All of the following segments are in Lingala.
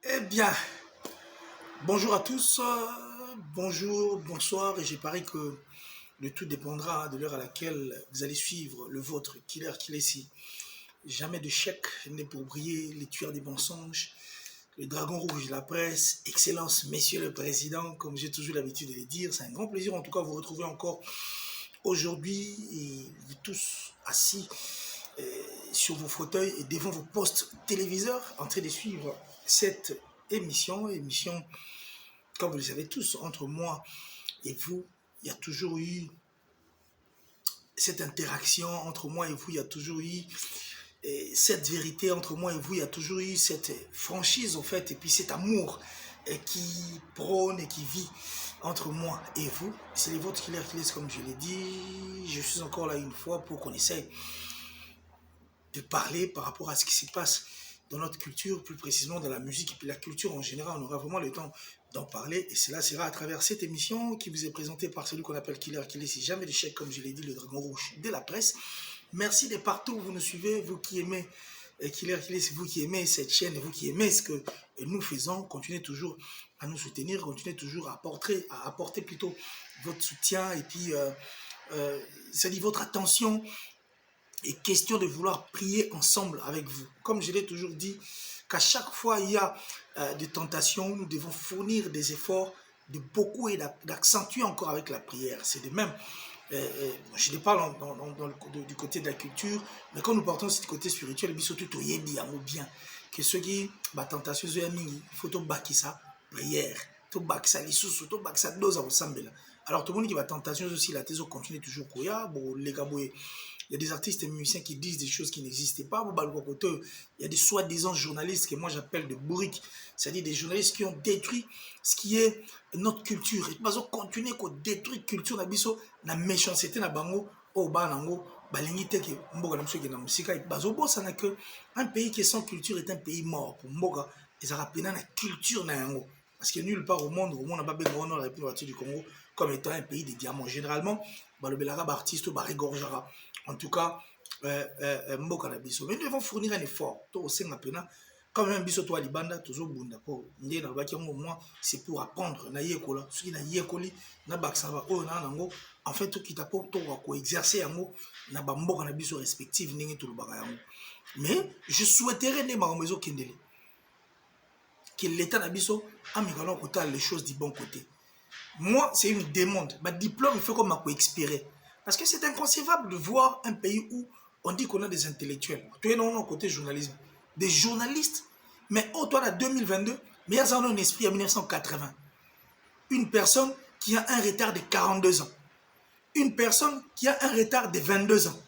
Eh bien, bonjour à tous, bonjour, bonsoir, et j'ai pari que le tout dépendra de l'heure à laquelle vous allez suivre le vôtre, Killer Kilesi. Jamais de chèque n'est pour briller, les tueurs des mensonges, le dragon rouge de la presse, Excellence, Messieurs le Président, comme j'ai toujours l'habitude de le dire. C'est un grand plaisir en tout cas de vous retrouver encore aujourd'hui, et vous tous assis sur vos fauteuils et devant vos postes téléviseurs en train de suivre cette émission. Comme vous le savez tous, entre moi et vous, il y a toujours eu cette interaction entre moi et vous, il y a toujours eu cette vérité entre moi et vous, il y a toujours eu cette franchise en fait, et puis cet amour qui prône et qui vit entre moi et vous. C'est les vôtres qui laissent, comme je l'ai dit. Je suis encore là une fois pour qu'on essaye de parler par rapport à ce qui se passe dans notre culture, plus précisément dans la musique et puis la culture en général. On aura vraiment le temps d'en parler, et cela sera à travers cette émission qui vous est présentée par celui qu'on appelle Killer si jamais d'échec, comme je l'ai dit, le dragon rouge de la presse. Merci de partout où vous nous suivez, vous qui aimez Killer, c'est vous qui aimez cette chaîne, et vous qui aimez ce que nous faisons. Continuez toujours à nous soutenir, continuez toujours à apporter plutôt votre soutien, et puis ça dit votre attention. Et question de vouloir prier ensemble avec vous. Comme je l'ai toujours dit, qu'à chaque fois il y a des tentations, nous devons fournir des efforts de beaucoup et d'accentuer encore avec la prière. C'est de même. Je ne parle du côté de la culture, mais quand nous partons du côté spirituel, surtout bien que ceux qui la tentation il faut tout baquer ça prière, tout baquer ça les sous, tout baquer ça dose à ensemble. Alors tout le monde qui va tentation aussi la thèse continue toujours courir, bon les gars, il y a des artistes et musiciens qui disent des choses qui n'existaient pas. Il y a des soi-disant journalistes que moi j'appelle de bourriques, c'est-à-dire des journalistes qui ont détruit ce qui est notre culture. Et ils ont continué à détruire la culture na méchanceté na bango au banango balingi te ke mboka na msoki na musika bazo bosana que un pays qui est sans culture est un pays mort pour mboka ezaka pena na culture na yango, parce que nulle part au monde n'a pas besoin de la République du Congo comme étant un pays de diamants. Généralement balobelaka ba artiste ba regorgera en tout cas mboka na biso, mais nous devons fournir un effort to osenga pena quand même biso to libanda tozo bunda po ndé na baki ngo moi c'est pour apprendre na yekola ce qui na yekoli na baksa ba o na nango en fait tout kita po to ko exercer yango na ba mboka na biso respective ndenge to lobaka yango. Mais je souhaiterais ne ma maison kendele que l'état na biso amikalo kota les choses du bon côté. Moi c'est une demande, ba diplôme il faut comme ma expérer. Parce que c'est inconcevable de voir un pays où on dit qu'on a des intellectuels. Tu es non côté journalisme. Des journalistes, mais oh, toi, en 2022, mais il y a un esprit en 1980. Une personne qui a un retard de 42 ans. Une personne qui a un retard de 22 ans.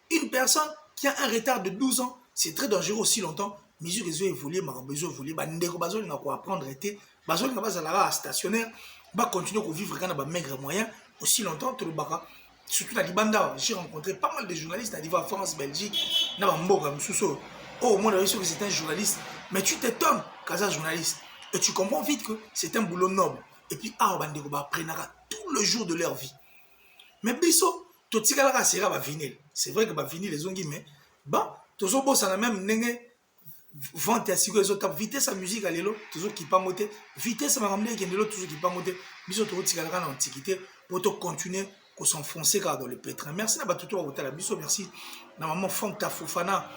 Une personne qui a un retard de 12 ans. C'est très dangereux aussi longtemps. Mesure que évolué, ma besoin évoluer, bah ndeko bazo n'a quoi apprendre été, bazo n'a pas à la stationnaire, bah continuer à vivre quand on a maigre moyen aussi longtemps tout le baka. Surtout à Libanda, j'ai rencontré pas mal de journalistes à niveau France, Belgique, Nabamboga, Moussousso. Oh, moi, je suis que c'est un journaliste. Mais tu t'étonnes quand c'est un journaliste. Et tu comprends vite que c'est un boulot noble. Et puis, ah, Bandego, bah, prennara tout le jour de leur vie. Mais biso, tout ce qui sera va vinyle. C'est vrai que va vinyle les ongi, mais bah, tout ça, ça n'a même n'engé vente à cigo les autres. Vitesse sa musique à l'élo, toujours qui pas monter. Vitesse ma ramener qui est l'élo, toujours qui pas monter. Biso, tout ce qui a l'antiquité pour te continuer qu'on s'enfoncer dans le pétrin. Merci à tout le monde. Biso, merci. Na maman Fanta Fofana,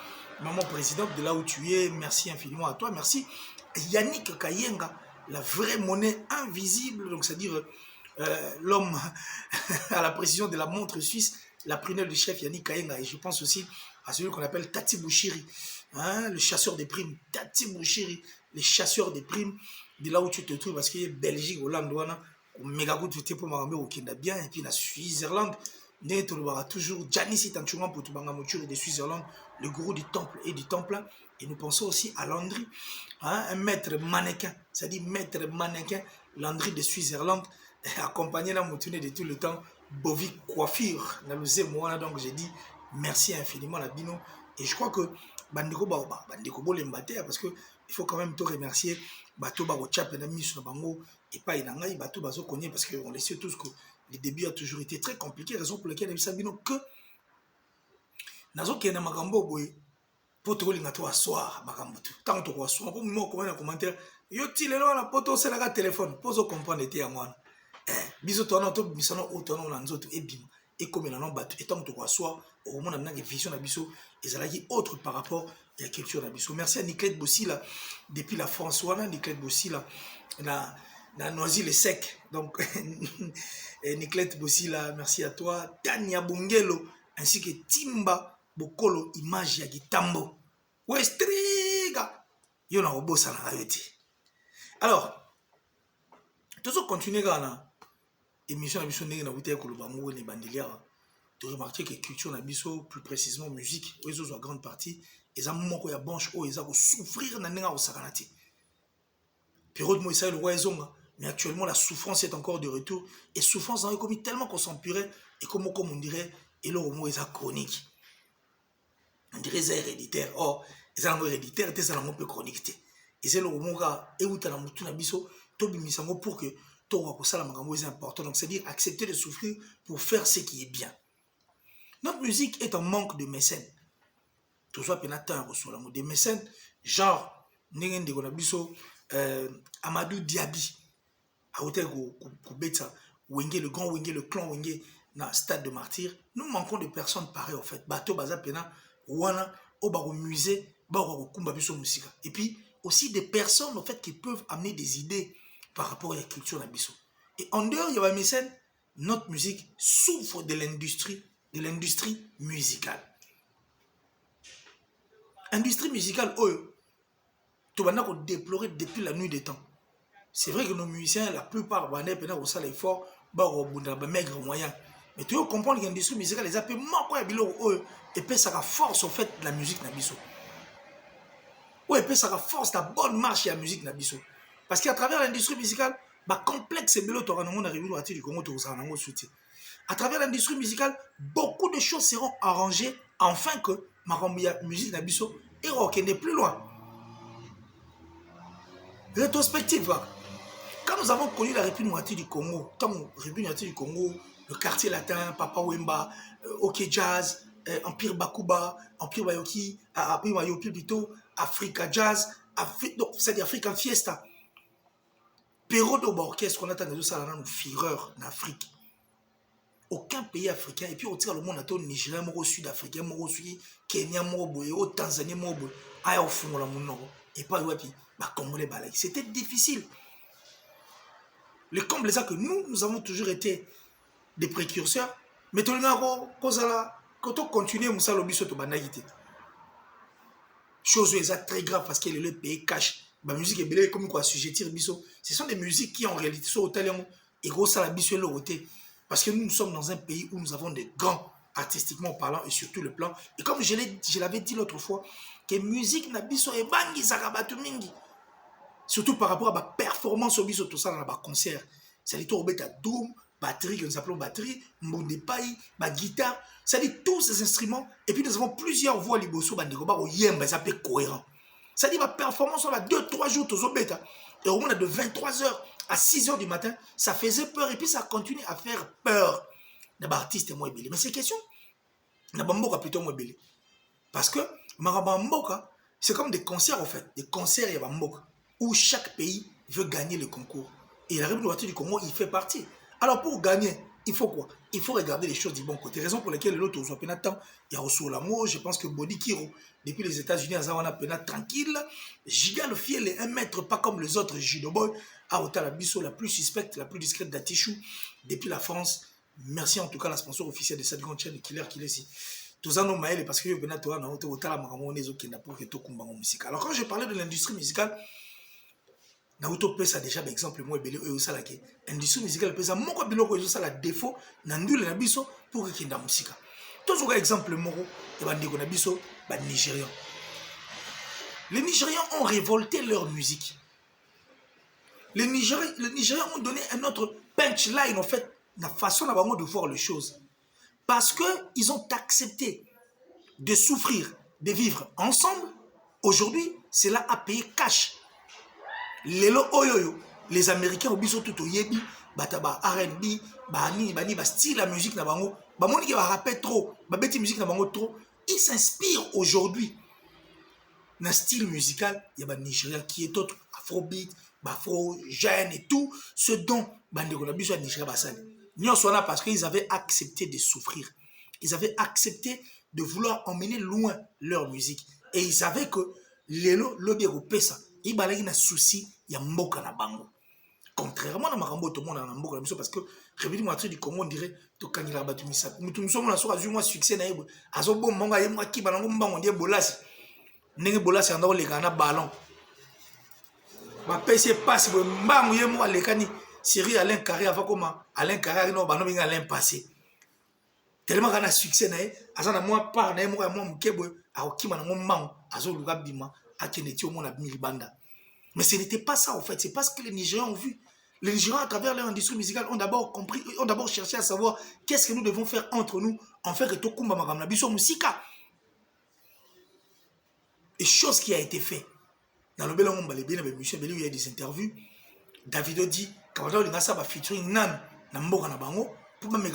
maman présidente de là où tu es. Merci infiniment à toi. Merci Yannick Kayenga, la vraie monnaie invisible. Donc, c'est-à-dire l'homme à la précision de la montre suisse, la prunelle du chef Yannick Kayenga. Et je pense aussi à celui qu'on appelle Tati Bouchiri, hein, le chasseur des primes. Tati Bouchiri, le chasseur des primes de là où tu te trouves, parce qu'il y a Belgique, Hollande, méga good voté pour Maramé au Kenda bien, et puis la Suisse-Irlande, toujours Janice Tanchungan pour Tubanga Mouture de Suisse-Irlande, le gourou du temple et du temple. Et nous pensons aussi à Landry, hein, un maître mannequin, c'est-à-dire maître mannequin, Landry de Suisse-Irlande, accompagné la moutonne de tout le temps, Bovi Coiffure, donc j'ai dit merci infiniment à Bino. Et je crois que Bandeko Bolembate, parce que il faut quand même te remercier, Bato Baro Tchap, et pas Inanga, Bato Bazo Konye, parce qu'on le sait tous que les débuts ont toujours été très compliqués, raison pour laquelle il y a que Nazo Kena Magambo Boye, poto linga to assoir makambo tu tant to ko assoir pour moi comment commentaire yo ti lelo na poto c'est la téléphone poso comprendre te ya mwana biso to na to bisano o to na nzoto ebima et comme na batu et tant to ko assoir au moment na vision na biso ezalaki autre par rapport à la culture na biso. Merci à Niclette Bossila depuis la France wana Niclette Bossila na Noisy le sec donc Niclette Bossila merci à toi Tania Bongelo ainsi que Timba Bokolo image ya Gitambo Westriga yo na obosa na rayoti. Alors toujours continuer gana émission na biso ndenge na buté ko lobango ne bandelia tu remarquer que culture na biso plus précisément musique ozo zo grande partie eza moko ya banche o eza ko souffrir na ndenge o sakanati période mo isa le roi ezonga. Mais actuellement, la souffrance est encore de retour. Et souffrance, on a commis tellement qu'on s'empirait. Et comme on dirait, et là, au moins, c'est chronique. On dirait c'est héréditaire. Or, c'est héréditaire, c'est un peu chronique. Et c'est le moment où tu as la mouture, tu as pour que tu aies ça, c'est important. Donc, c'est-à-dire accepter de souffrir pour faire ce qui est bien. Notre musique est en manque de mécènes. Tout ça, des mécènes, genre, Amadou Diaby. À hôtel Koubeta, Wenge, le grand Wenge, le clan Wenge, dans le stade de martyr, nous manquons de personnes pareilles en fait. Bateau Bazapena, Wana, au musée, musique. Et puis aussi des personnes en fait qui peuvent amener des idées par rapport à la culture nabiso. Et en dehors, il y a un mécène, notre musique souffre de l'industrie musicale. Industrie musicale, tu vas déplorer depuis la nuit des temps. C'est vrai que nos musiciens, la plupart, pendant au salaire fort, maigre moyen. Mais tu veux comprendre que l'industrie musicale, les appels manquent et puis ça a force au fait de la musique nabiso. Oui, et puis ça a force la bonne marche de la musique nabiso. Parce qu'à travers l'industrie musicale, complexe et bello, tu auras du Congo, à travers l'industrie musicale, beaucoup de choses seront arrangées afin que ma musique nabiso et rock n'est plus loin. Rétrospective. Quand nous avons connu la République du Congo, du Congo, le quartier latin, Papa Wemba, OK Jazz, Empire Bakuba, Empire Bayoki, Empire Bayoki plutôt, Africa Jazz, c'est-à-dire African Fiesta. Perrault d'orchestre, qu'on attend de ça, nous fireurs en Afrique. Aucun pays africain, et puis au le monde, on a Nigeria, Moro Sud-Africain, Moro Sud, Kenya, Moro Boye, Tanzanie, Moro Boye, Aya au fond, et pas ouais, puis, Congolais, c'était difficile. Le comble, c'est que nous avons toujours été des précurseurs, mais quand on continue, on s'est lobby sur le banalité. Chose très grave parce que le pays cache. La musique est belle comme quoi assujettir biso. Ce sont des musiques qui en réalité sont au talent et gros ça la biso l'autorité. Parce que nous sommes dans un pays où nous avons des grands artistiquement parlant et surtout le plan. Et comme je l'avais dit l'autre fois, que musique na biso et bangi sakabatu mingi. Surtout par rapport à ma performance au biso tout ça dans la concert. C'est les tours bêta doom, batterie que nous appelons batterie, mbondepai, ma guitare, c'est-à-dire tous ces instruments. Et puis nous avons plusieurs voix liboso bandeko au yemba, ça peut cohérent. C'est-à-dire ma performance on a 2-3 jours tous au bêta. Et au moins de 23h à 6h du matin, ça faisait peur et puis ça continue à faire peur. L'artiste est moins belé. Mais c'est question. Nabamboka plutôt moins belé. Parce que Marabamboka, c'est comme des concerts en fait. Des concerts et Bamboka. Où chaque pays veut gagner le concours. Et la République du Congo, il fait partie. Alors pour gagner, il faut quoi? Il faut regarder les choses du bon côté. Raison pour laquelle l'autre soit pénal temps, il y a aussi l'amour. Je pense que Body Kiro, depuis les États-Unis, ils ont un pénal tranquille. Giga le fiel est un maître, pas comme les autres judoboy. À Otala Bisso, la plus suspecte, la plus discrète d'Atichou, depuis la France. Merci en tout cas à la sponsor officielle de cette grande chaîne Killer qui est ici. Tous ça nous maël parce que je venais à toi, on Otala Maramones au Kenya pour que tout combat en musique. Alors quand je parlais de l'industrie musicale, Naruto peut ça déjà par exemple moi belé eux ça là que industrie musicale peut ça moko biloko ça la défaut na ndule na biso pour que kinda musique. Toujours exemple moro et bandeko na biso ba Nigérians. Les Nigérians ont révolté leur musique. Les Nigérians ont donné un autre punchline en fait, la façon de voir les choses. Parce que ils ont accepté de souffrir, de vivre ensemble. Aujourd'hui, cela a payé cash. Les Américains ont biso tout au yebi, bataba R&B, bani style la musique na bango, ba moni ki ba rappelle trop, ba beti musique na bango trop, ils s'inspirent aujourd'hui un style musical, il y a un Nigérien qui est autre, afrobeat, afro, jeune et tout, ce dont Bandeko Nabiso Nigeria Basali. Nous sommes là parce qu'ils avaient accepté de souffrir. Ils avaient accepté de vouloir emmener loin leur musique. Et ils savaient que Lelo, l'obé Pesa, il y a un souci, il y a Mboka na bango. Contrairement à Marambo, tout le monde a un Mboka na bango, parce que République Moitié du Congo, on dirait, tout quand il a battu Missa. Nous sommes là sur un succès, azo bon manga, il y a un qui balango mbango, on dit Bolas. N'est Bolas, c'est un drôle, les gars, ballon. Ma PC passe, mbango, il y a moi, les cani. Siri Alain Carré, avant comment Alain Carré, non, bah non, il y a Alain passé. Tellement qu'on a succès, azana moi par na moi mukebwe akima na ngomma azo luga bima akeneti omona milibanda. Mais ce n'était pas ça en fait, c'est parce que les Nigériens ont vu. Les Nigériens à travers leur industrie musicale ont d'abord compris, ont d'abord cherché à savoir qu'est-ce que nous devons faire entre nous en fait que tokumba makamna biso musika. Et chose qui a été fait. Dans le Belon Mbalé bien avec Michel Belou, il y a des interviews. Davido dit quand on a ça va featuring nan na mboka na bango. Pour même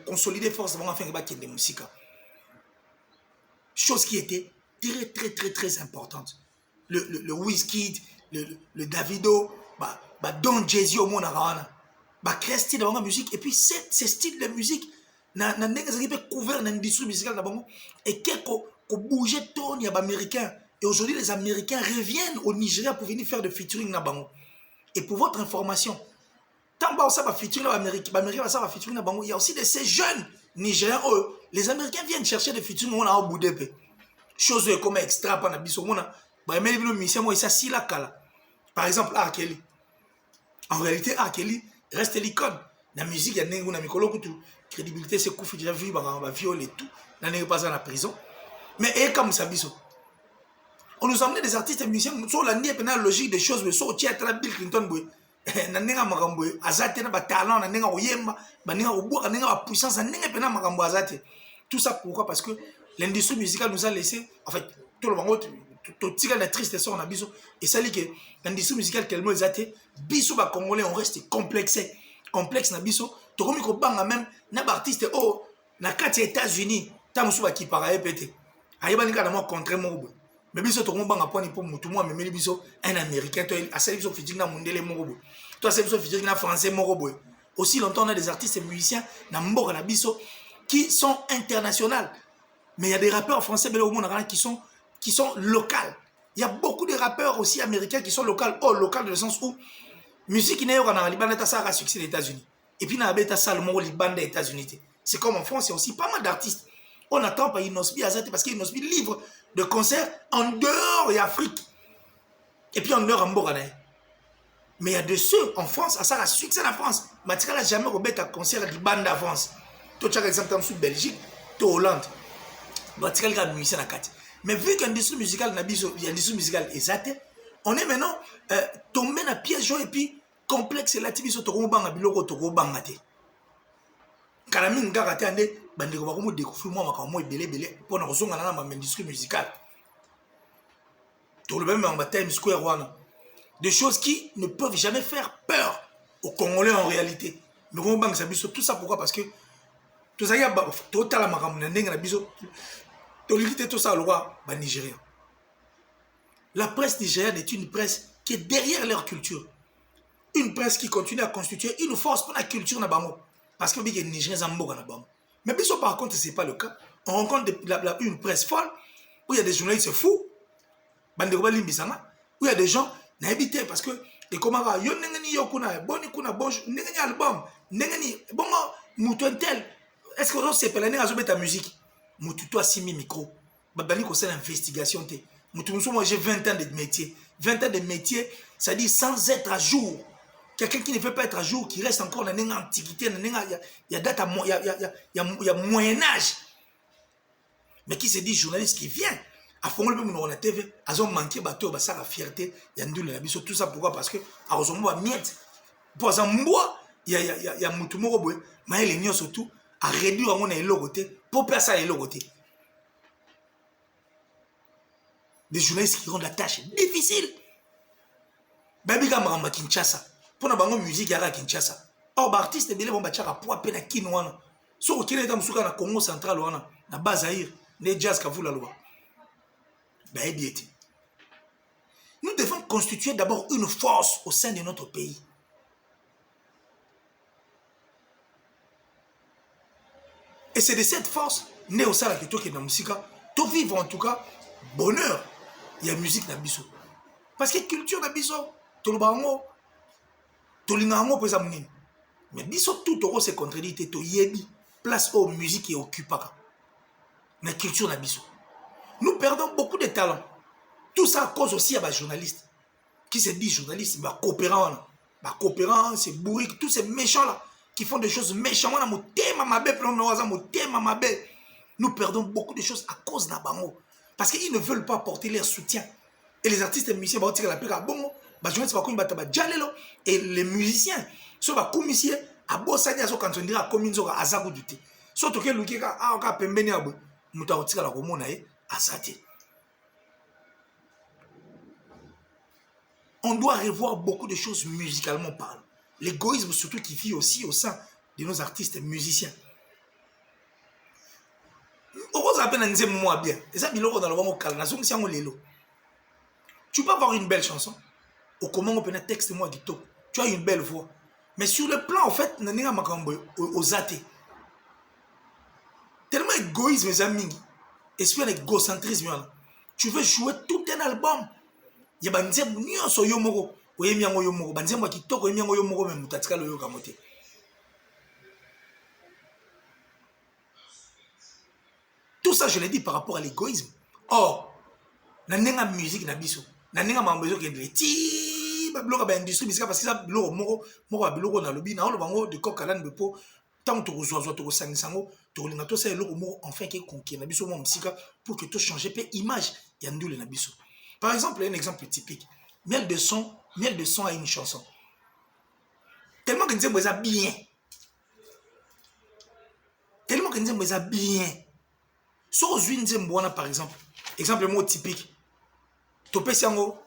consolider force afin que de musique. Chose qui était très importante. Le Wizkid, le Davido, Don Jay-Z au monde arawana, créer style de la musique et puis ces styles de musique n'a pas couvert l'industrie musicale et quelques bouger ton y a américain et aujourd'hui les Américains reviennent au Nigeria pour venir faire de featuring na bango. Et pour votre information, tant que ça va featuring l'Amérique, il y a aussi de ces jeunes Nigériens, les Américains viennent chercher des featuring on a au bout d'épée. Chose comme extra par nabiso on a par exemple R. Kelly. En réalité R. Kelly reste l'icône. La musique il y a une crédibilité c'est Koufi déjà vu va violer tout. Là n'est pas à la prison. Mais et comme ça biso. On nous emmène des artistes et musiciens sur la logique des choses mais sur théâtre Bill Clinton boy. Nanenga makambo azate na ba talent nanenga oyemba banenga obuka nanenga ba puissance nanenga pena makambo azate. Tout ça pourquoi? Parce que l'industrie musicale nous a laissé en fait tout le monde tout tika la tristesse on a biso et ça dit que l'industrie musicale tellement azate biso ba congolais on reste complexe na biso to komi ko banga même na ba artiste oh na kati États-Unis ta musu ba ki para epete ayeba nika na mo contre mo. Mais biso to banga poni pour mutu moi mais biso un américain to asali biso featuring na mundele moko. Toi c'est biso featuring na français moko. Aussi longtemps on a des artistes et musiciens na mboka na biso qui sont internationaux. Mais il y a des rappeurs français qui sont locaux. Il y a beaucoup de rappeurs aussi américains qui sont locaux. Oh, local dans le sens où musique n'est pas en Liban, ça a succès aux États-Unis. Et puis, il y a ça au Liban des États-Unis. C'est comme en France, il y a aussi pas mal d'artistes. On attend pas Inosbi Azate parce qu'Inosbi livre de concerts en dehors d'Afrique. Et puis en dehors en Boranaï. Mais il y a de ceux en France, ça a succès en France. Matika n'a jamais rebêté un concert de Liban d'avance. Tu as exemple en Belgique, tu Hollande. Mais vu que l'industrie musicale est on est maintenant tombé dans la pièce et puis complexe là tu biso to banga biloko to banga te kala minga kate ande bandeko ba ko découvrir moi makambo ebele pour na kozonga na l'industrie musicale to le même en Time Square wana des choses qui ne peuvent jamais faire peur aux Congolais en réalité mais on banga ça biso tout ça pourquoi parce que tout ça y a total makambo na ndenga na biso to limiter tout ça le roi ba Nigérien. La presse nigérienne est une presse qui est derrière leur culture. Une presse qui continue à constituer une force pour la culture na bango. Parce que les Nigériens zamboka na bango. Mais biso par contre, ce n'est pas le cas. On rencontre une presse folle où il y a des journalistes fous, bandeko limbisanga, où il y a des gens n'habitent parce que les commarades yo nengeni yo kuna boni kuna bonjour nengeni album nengeni bongo mutuentel est-ce que on sait pas l'année à jouer ta musique mutu toi 6000 micro babani ko c'est l'investigation te. Moi, j'ai 20 ans de métier. 20 ans de métier, ça dit sans être à jour. Quelqu'un qui ne veut pas être à jour, qui reste encore dans l'antiquité, il y a date, il y a Moyen-Âge. Mais qui se dit journaliste qui vient, à fond, le même la TV, ils ont manqué bateau, ça la fierté, il y a une tout ça pourquoi? Parce que, à Rosomo, miette. Pour exemple, moi, il y a Moutoumoro, mais il est surtout à réduire mon élogoté, pour passer à l'élogoté. Des journalistes qui rendent la tâche difficile. Baby Gamma Kinshasa. Pour la musique, il y a Kinshasa. Or, artiste, il y a des pour appeler la Kinwana. Sauf qu'il est dans le Congo central, na base Aïr, les jazz qui vous la loi. Baby était. Nous devons constituer d'abord une force au sein de notre pays. Et c'est de cette force, né au sein de la culture qui est dans la musique, tout vivre en tout cas, bonheur, il y a musique dans biso. Parce que culture dans biso, tout le bango, tout le bango peut s'amener. Mais biso tout le se contredit, tout yebi, place aux musiques et occupe la culture dans biso. Nous perdons beaucoup de talents. Tout ça à cause aussi à des journalistes qui se disent journalistes, mais coopérants, c'est bourriques, tous ces méchants là qui font des choses méchamment. Nous perdons beaucoup de choses à cause d'un bango. Parce qu'ils ne veulent pas apporter leur soutien. Et les artistes et musiciens vont tirer la paix à bongo. Et les musiciens, ceux qui commissaires, à Bossani, à quand on dira à Kominzo, à Zago du thé. Surtout que Lukeka, à Pembeni, à Moutaoutika, la Romona, à Sati. On doit revoir beaucoup de choses musicalement parlant. L'égoïsme surtout qui vit aussi au sein de nos artistes et musiciens. Tu peux avoir une belle chanson. Au comment on peut un texte moi guito. Tu as une belle voix. Mais sur le plan en fait, aux athées. Tellement égoïsme les amis. Esprit d'égocentrisme. Tu veux jouer tout un album. Il y a des gens qui sont yomoro. Tout ça, je l'ai dit par rapport à l'égoïsme. Or, na nenga musique na biso, na nenga mambezo qui est ti ba bloka ba industrie bisika parce que ça bloka moko ba biloko na lobi na bango de coq à l'âne bepo tant to zozo to sangisango to linga to ça loko moko enfin qui conquer na biso mo musika pour que tout changer pe image ya ndule na biso. Par exemple, un exemple typique. Miel de son a une chanson. Tellement que nous sommes bien. Tellement que nous sommes bien. Sur Zwinzemboana, par exemple, exemple mot typique. Topé Siango,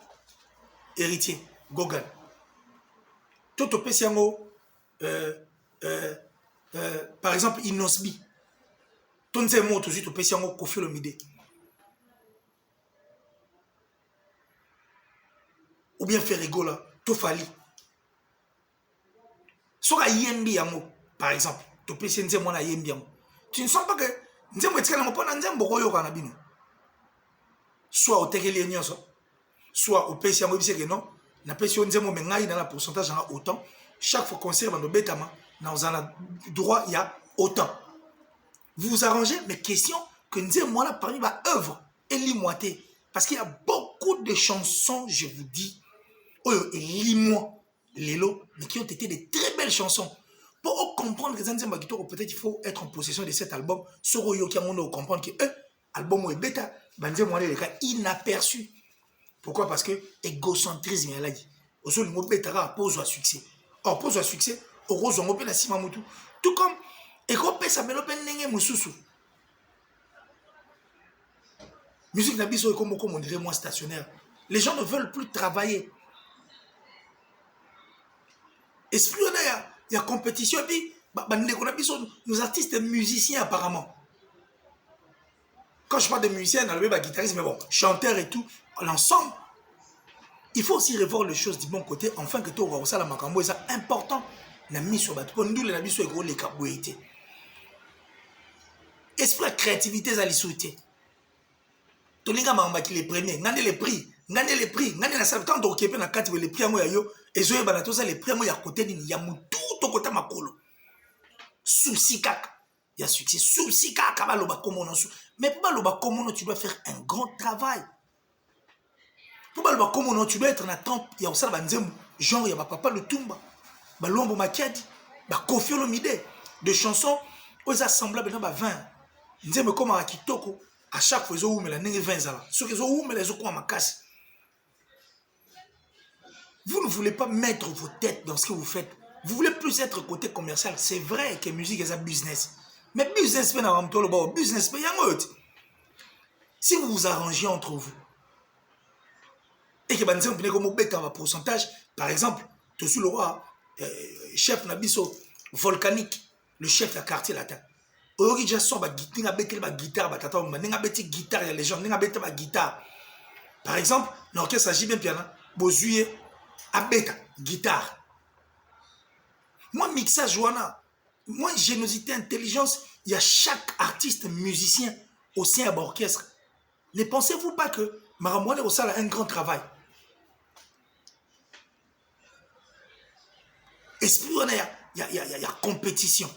héritier, Gogan. Topé Siango, par exemple, Inosbi. Tonze mot aussi, Topé Siango, Kofi Olomide. Ou bien Ferrego là, Tofali. Soit Yembi Yango, par exemple, Topé Siango, Yembi Yango. Tu ne sens pas que soit au Tekeli Nyonso, soit au PC Yango Biseke non, na PC Nzemo Mengai dans la pourcentage en autant. Chaque fois qu'on sert dans le bétama, dans un droit, il y a autant. Vous vous arrangez, mais question que Nzemo là parmi ma œuvre, et l'imoité. Parce qu'il y a beaucoup de chansons, je vous dis, et lis-moi, Lélo, mais qui ont été des très belles chansons. Pour comprendre que peut-être il faut être en possession de cet album, ce qui a comprendre que l'album est bêta, le cas inaperçu. Pourquoi? Parce que égocentrisme, il a dit. Au sol, le mot bêta pose à succès. Or, pose à succès, au rose, on la simamutu. Tout comme, et qu'on peut s'amener au moussousou. Musique n'abisso est comme on dirait moins stationnaire. Les gens ne veulent plus travailler. Esprit, il y a compétition. Et puis, nos artistes et musiciens, apparemment. Quand je parle de musiciens, on a guitariste, mais bon, chanteur et tout, l'ensemble. Il faut aussi revoir les choses du bon côté, enfin que tout ça, la macambo, c'est important. On a mis sur bateau. Pour nous, les habits sont les cabouétés. Esprit de créativité, ça les souhaiter. Tout le monde qui les premiers, gagner les prix, gagner la salle. Quand on occupe dans 4 les prix, et je vais tout ça, les prix, il y a côté, il y a tout au côté de ma colo. Souci kaka. Il y a succès. Souci kaka, mais pour le comment tu dois faire un grand travail. Pour le comment tu dois être dans temps, il y a aussi genre, il y a papa le Tumba, Lombo Makiadi, Kofi Olomide, de chansons aux assemblables dans 20. Nous avons comme à Kitoko, à chaque fois, ils ont la 20 ans. Ceux qui ont les ont ma casse. Vous ne voulez pas mettre vos têtes dans ce que vous faites. Vous voulez plus être côté commercial. C'est vrai que la musique est un business. Mais business, business, si vous vous arrangez entre vous, et que vous venez comme un pourcentage, par exemple, tu suis le roi, chef Nabiso, volcanique, le chef de la quartier latin. Aujourd'hui, j'ai son guitare, les gens, guitare. Par exemple, l'orchestre agit bien piano, bozuye, abeta, guitare. Moi, mixage, moi, générosité, intelligence, il y a chaque artiste musicien au sein de l'orchestre. Ne pensez-vous pas que Maramouane au a un grand travail? Esprit, il y a compétition.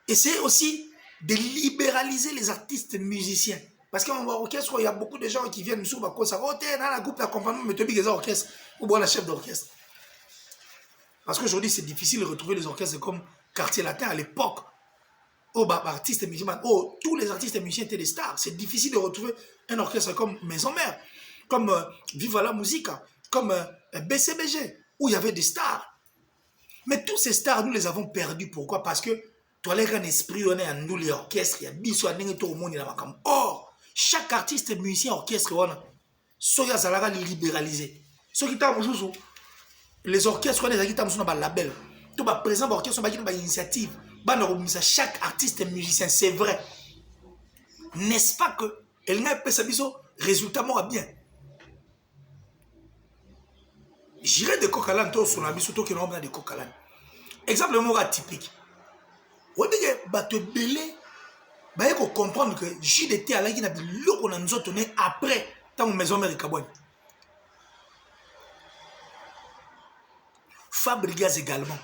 Essayez aussi de libéraliser les artistes musiciens. Parce qu'en orchestre, il y a beaucoup de gens qui viennent sur ma ça. Oh, t'es dans la groupe d'accompagnement, mais tu es orchestre. Ou bien la chef d'orchestre. Parce qu'aujourd'hui, c'est difficile de retrouver les orchestres comme Quartier Latin à l'époque. Oh, bah, artistes musiciens. Oh, tous les artistes musiciens étaient des stars. C'est difficile de retrouver un orchestre comme Maison Mère, comme Viva la Musica, comme BCBG, où il y avait des stars. Mais tous ces stars, nous les avons perdus. Pourquoi? Parce que toi, les grands esprits, on est à nous, les orchestres, il y a biso, il y a tout le monde. Or, chaque artiste musicien orchestre, on a soya zalaga libéralisé. Ceux qui t'ont toujours les orchestres, on a des label. Tout le présent orchestre, on a une initiative. Chaque artiste musicien, c'est vrai. N'est-ce pas que elle n'a pas sa biso résultat moi bien. J'irai de Cocalan, toi, sur la biso, toi qui n'as de Cocalan. Exemple, le mot atypique. On dit que bateau belé, il faut comprendre que JDT à la guine a dit l'eau qu'on a nous donné après dans mon maison mère Kabouane. Fabrigas également.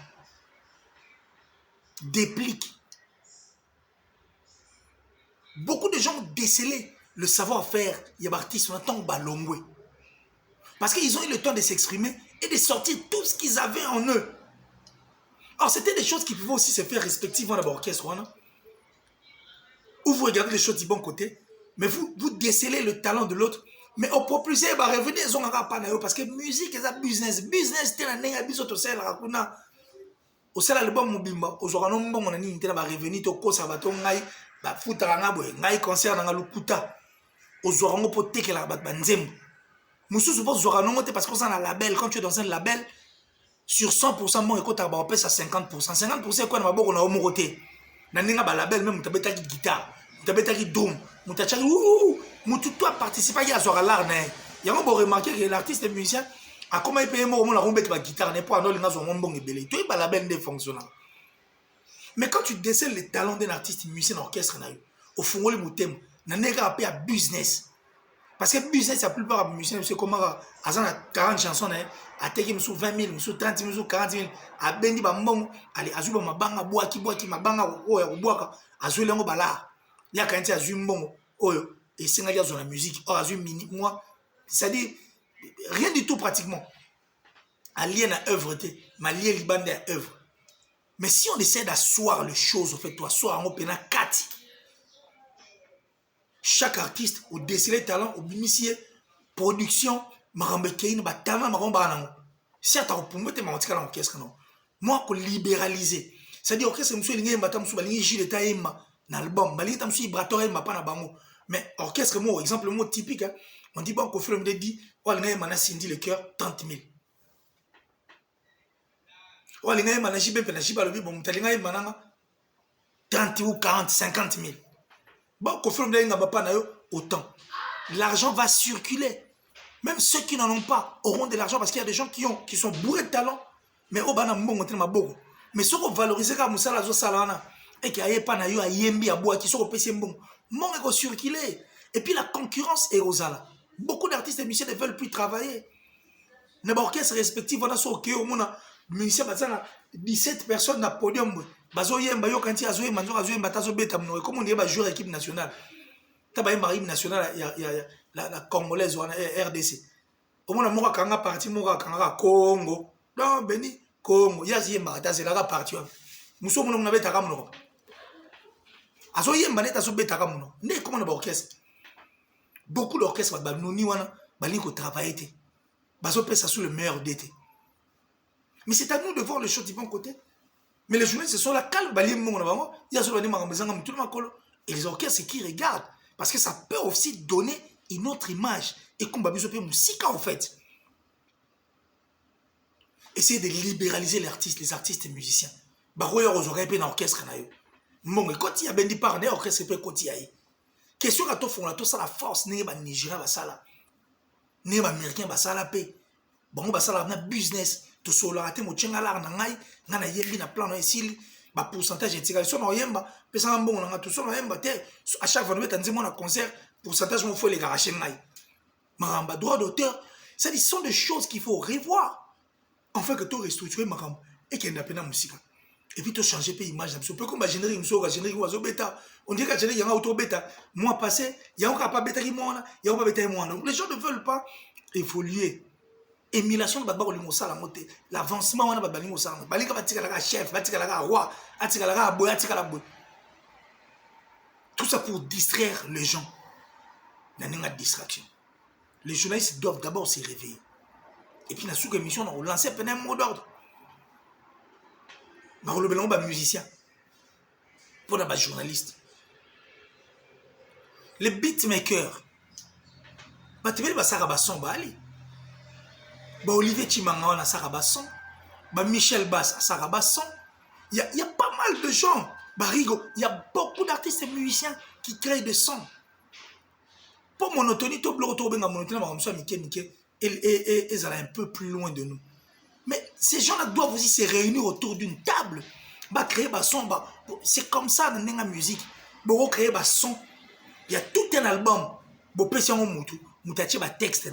Déplique. Beaucoup de gens ont décelé le savoir-faire. Il y a des artistes, on attend Balongwe. Parce qu'ils ont eu le temps de s'exprimer et de sortir tout ce qu'ils avaient en eux. Alors, c'était des choses qui pouvaient aussi se faire respectivement dans l'orchestre. Où vous regardez les choses du bon côté, mais vous décelez le talent de l'autre. Mais au propulsé, il va revenir, ils ont pas parce que musique, c'est un business. Business, c'est un business au sein de la au sein de l'album Mobimba, aux oranom, on a dit qu'il va revenir au conservatoire, bah, foutra ngai concert dans le kuta, aux oranom pour te que la banzem. Moussou suppose oranom parce qu'on a un label. Quand tu es dans un label, sur 100%, mon écoute, on passe à 50%. 50%, quoi, on a beaucoup de côté. Nandinga ba label même mutabeta ki guitare, mutabeta ki drum, mutachaki mutu toi participer à sur l'art né. Yango bo remarquer que l'artiste musicien a comment il paye mo la rombette ba guitare n'est pas en linga son bon ebele. Toi ba label ne fonctionne. Mais quand tu décèles les talents d'un artiste musicien orchestre na yo, au fond le mutem, nandinga appelé à business. Parce que business la plupart des musiciens c'est comment à 40 chansons à teki musu 20 000, musu 30 000, musu 40 000, à bendi ba mbongo, allez azuba mabanga boaki mabanga oyo boaka, azule ngo bala. Ya kanti azu mbongo oyo et singa ya zona musique, oh azu mini moi, c'est-à-dire rien du tout pratiquement. Alien à œuvre mais lié libande à œuvre. Mais si on essaie d'asseoir les choses, au fait, toi, soit en opéra 4. Chaque artiste, au déceler talent, au bimissier, production, marambekeine, talent, marambanango. Certes, on peut mettre ma en orchestre, non. Moi, pour libéraliser. C'est-à-dire, orchestre, monsieur, il y a un bâtiment, il y a un gilet taïma, dans l'album, il y a un monsieur, bratoire, il pas bango. Mais orchestre, moi, exemple, le mot typique, hein, on dit, bon, qu'on fait le dit, oh, il y a un Cindy le cœur, 30 000. Oh, il y a un Manajibe, Penajiba, le bon, il y a un 30 ou 40, 50 000. Bon, qu'on fait le autant. L'argent va circuler. Même ceux qui n'en ont pas auront de l'argent parce qu'il y a des gens qui sont bourrés de talent. Mais au bana mbongo tellement beau. Mais ceux qui valorisent comme ça la salana et qui a pas na yo a yembi a bois qui sont au PC mbongo. Mon ego circuler. Et puis la concurrence est aux ala. Beaucoup d'artistes et musiciens ne veulent plus travailler. Les orchestres respectifs on a sur que au monde musiciens bazana 17 personnes na podium. Bazo yemba yo kanti azo yemba azo yemba tazo beta mno comme on dit ba joueur équipe nationale. Taba yemba équipe nationale il y a la congolaise ou RDC. Au moins moi kanga parti moi kanga Congo. Non beni Congo yazi yemba tazo la parti. Muso mno na beta kamno. Azo yemba neta so beta kamno. Ne comment na orchestre. Beaucoup d'orchestres ba noni wana bali ko travailler. Bazo pesa sur le meilleur d'été. Mais c'est à nous de voir les choses du bon côté. Mais les journalistes, ce sont là, calme, et les orchestres qui regardent. Parce que ça peut aussi donner une autre image. Et comme Babiso peut musique en fait. Essayez de libéraliser les artistes et musiciens. Baroya aux oreilles dans l'orchestre. Bon, quand il y a Bendi par l'orchestre peut continuer. Question à toi, ça la force, n'est pas Nigeria, ça là. Les Américains, ça la paix. Bon, ça la business. Tout ça, la raté, mon tchenga la nangai, nana yembi na plan ici. Ba pourcentage est égal. Soit on yemba, pesa un bon, on a tout ça, on yemba. À chaque fois, nous mettons un concert, pourcentage, on fait les garages ngai. Maramba, droit d'auteur, ça dit, ce sont des choses qu'il faut revoir. Enfin, que tu restructurer Maramba et qu'il y ait une musique. Et puis, tu changer l'image. Un peu comme la générique, on dirait que la générique, il y a un auto bêta. Mois passé, il y a encore pas bêta qui moi, il y a pas bêta qui moi. Donc, les gens ne veulent pas évoluer. Émulation de Babao Limosa, la montée. L'avancement, on a Babao Limosa. Balika va tirer la chef, va tirer la roi, va tirer la boy, va tirer la boy. Tout ça pour distraire les gens. Il y a une distraction. Les journalistes doivent d'abord se réveiller. Et puis, dans la sous-émission, on a lancé un mot d'ordre. On a lancé un musicien. Pour un journaliste. Les beatmakers. Tu veux que Basson Bali. Olivier Chimanga a Sarabasson. Michel Bass a Sarabasson. Il y a pas mal de gens. Barigo, il y a beaucoup d'artistes et musiciens qui créent des sons. Pour monotonie, tout le monde a monotonie, et ils allaient un peu plus loin de nous. Mais ces gens-là doivent aussi se réunir autour d'une table. Créer des sons. C'est comme ça dans la musique. Créer des sons. Il y a tout un album. Il y a un texte.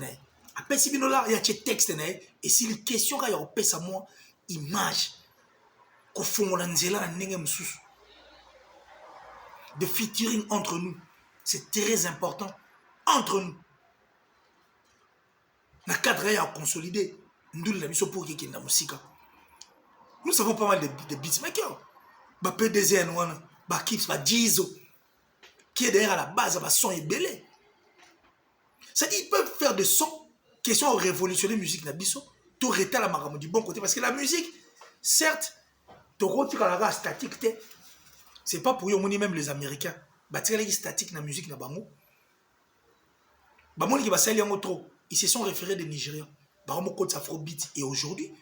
Après, si il y a un texte. Et si les questions, il y a une image. De featuring entre nous. C'est très important. Entre nous. Dans le cadre, il y a consolidé. Nous savons pas mal de beatmakers. PDZN, Kips, Jizo, qui est derrière à la base, son est belé. C'est-à-dire qu'ils peuvent faire des sons qui sont révolutionner la musique nabiso, tout rétablir la maramou du bon côté. Parce que la musique, certes, tu retires la statique, c'est pas pour eux, même les Américains. Bâtir les statiques dans la musique, ils se sont référés des Nigériens. Afrobeat. Et aujourd'hui,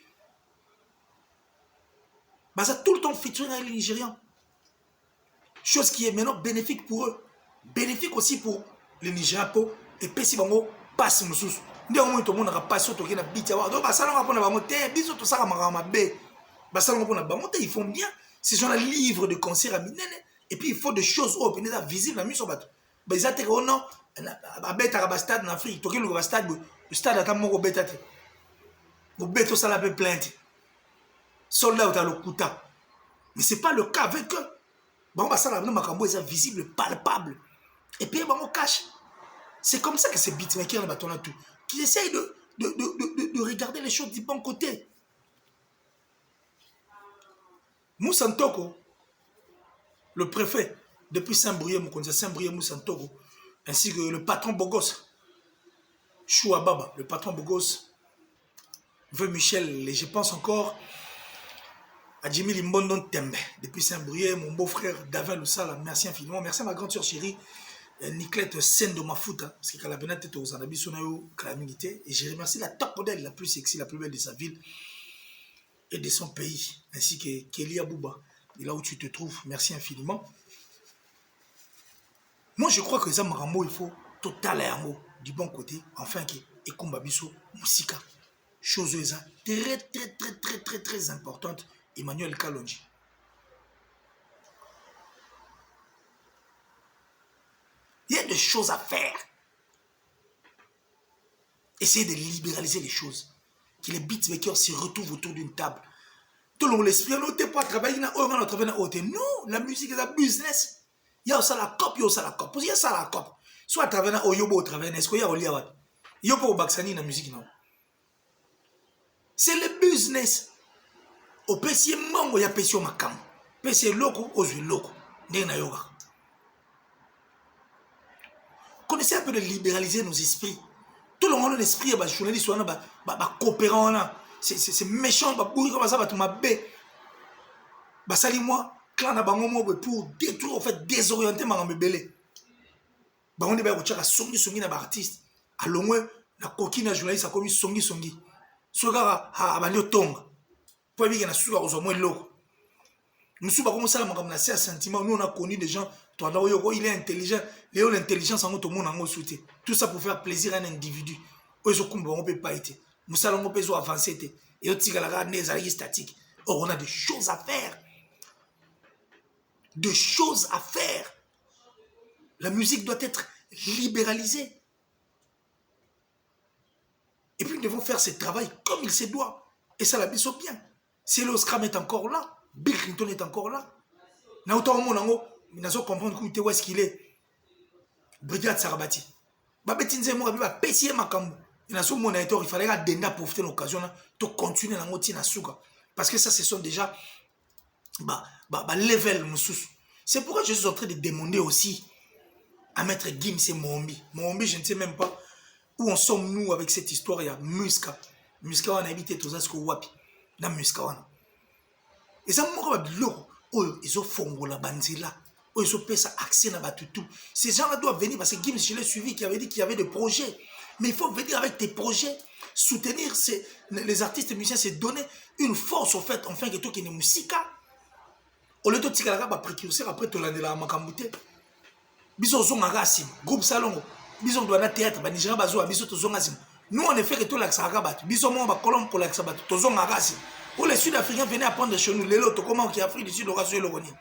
ça tout le temps featuring avec les Nigériens. Chose qui est maintenant bénéfique pour eux. Bénéfique aussi pour les Nigériens. Et puis si on passe nous sous. Tout le monde a passé au token à beat. Donc ça on va monter. Bisous tout ça ils font bien. Ces gens-là livrent de concerts à Minene. Et puis il faut des choses visibles à Miso Bato. Ils atterrent au nom. À stade en Afrique. Le stade attend mon bêta. Le bêta ça la peut plainte. Soldat au le Kuta. Mais ce n'est pas le cas avec eux. Ça la visible, palpable. Et puis on cache. C'est comme ça que ces beatmakers qui essayent de regarder les choses du bon côté. Moussantoko, le préfet, depuis Saint-Brieuc, Moussantoko, ainsi que le patron Bogos, Choua Baba, le patron Bogos, veut Michel, et je pense encore à Jimmy Limbondon Tembe, depuis Saint-Brieuc, mon beau-frère David Loussala, merci infiniment, merci à ma grande soeur chérie, Niclette Sen de Mafouta, parce qu'elle a bien été aux Anabis, et je remercie la top modèle, la plus sexy, la plus belle de sa ville et de son pays, ainsi que Kelly Abouba, de là où tu te trouves, merci infiniment. Moi, je crois que ça Marambo, il faut total amour du bon côté, enfin que Ekumba Biso, Moussika, chose très importante, Emmanuel Kalonji. Il y a des choses à faire. Essayez de libéraliser les choses. Que les beatmakers se retrouvent autour d'une table. Tout le monde l'esprit, on ne pas travailler non, la musique est un business. Il y a aussi la cop, il y a aussi la cop. Il y a ça la cop. Soit travailler au yobo, travailler, est-ce qu'il y a au liawat? Il y a pas au baksani dans la musique, non. C'est le business. Au PC mango, il y a PC au makam. PC loco, aux huiles loco. N'est-ce yoga. Connaissez un peu de libéraliser nos esprits. Tout le monde a l'esprit, les journalistes sont coopérants. C'est méchant, moi, clan pour détruire, en fait, désorienter ma bébé. On est songi na artiste. À l'ombre, la coquine journaliste a commis songi. Soga a balio tonga. Pour bien que na suga aux moins loco. Nous sommes comme ça, on sentiment. Nous on a connu des gens. Il est intelligent. L'intelligence en tout le monde en soutien. Tout ça pour faire plaisir à un individu. On ne peut pas être. Nous allons avancer. Et on statique. Or, on a des choses à faire. Des choses à faire. La musique doit être libéralisée. Et puis, nous devons faire ce travail comme il se doit. Et ça, la biso bien. Si le Scrum est encore là, Bill Clinton est encore là. Nous devons comprendre où est-ce qu'il est. Brigade Sarabati. Il fallait profiter de l'occasion de continuer à parce que ça, ce sont déjà level. C'est pourquoi je suis en train de demander aussi à Maître Gims et Mohombi. Mohombi, je ne sais même pas où en sommes-nous avec cette histoire. Il y a Muska. Muska, on a habité tout ça, ce que Wapi. Dans Muska, et ça, ils ont fongo la banzilla. Ils ont payé ça accès à Batutu. Ces gens-là doivent venir parce que Gims, je l'ai suivi, qui avait dit qu'il y avait des projets. Mais il faut venir avec tes projets, soutenir les artistes et musiciens, c'est donner une force au fait, enfin, que toi qui es musique. Au lieu de dire que tu as précurseur, après tu l'as dit à Makambouté. Biso Zongasim, groupe Salongo, Biso doit théâtre, Banijara Bazoa, Biso Zongasim. Nous, on est fait que tout l'axarabat, Biso Mamba Colombe pour l'axabat, Tozongasim. Pour les Sud-Africains, venez apprendre de chez nous, les lots, comment qui a Afrique du Sud, aura sur le Roni.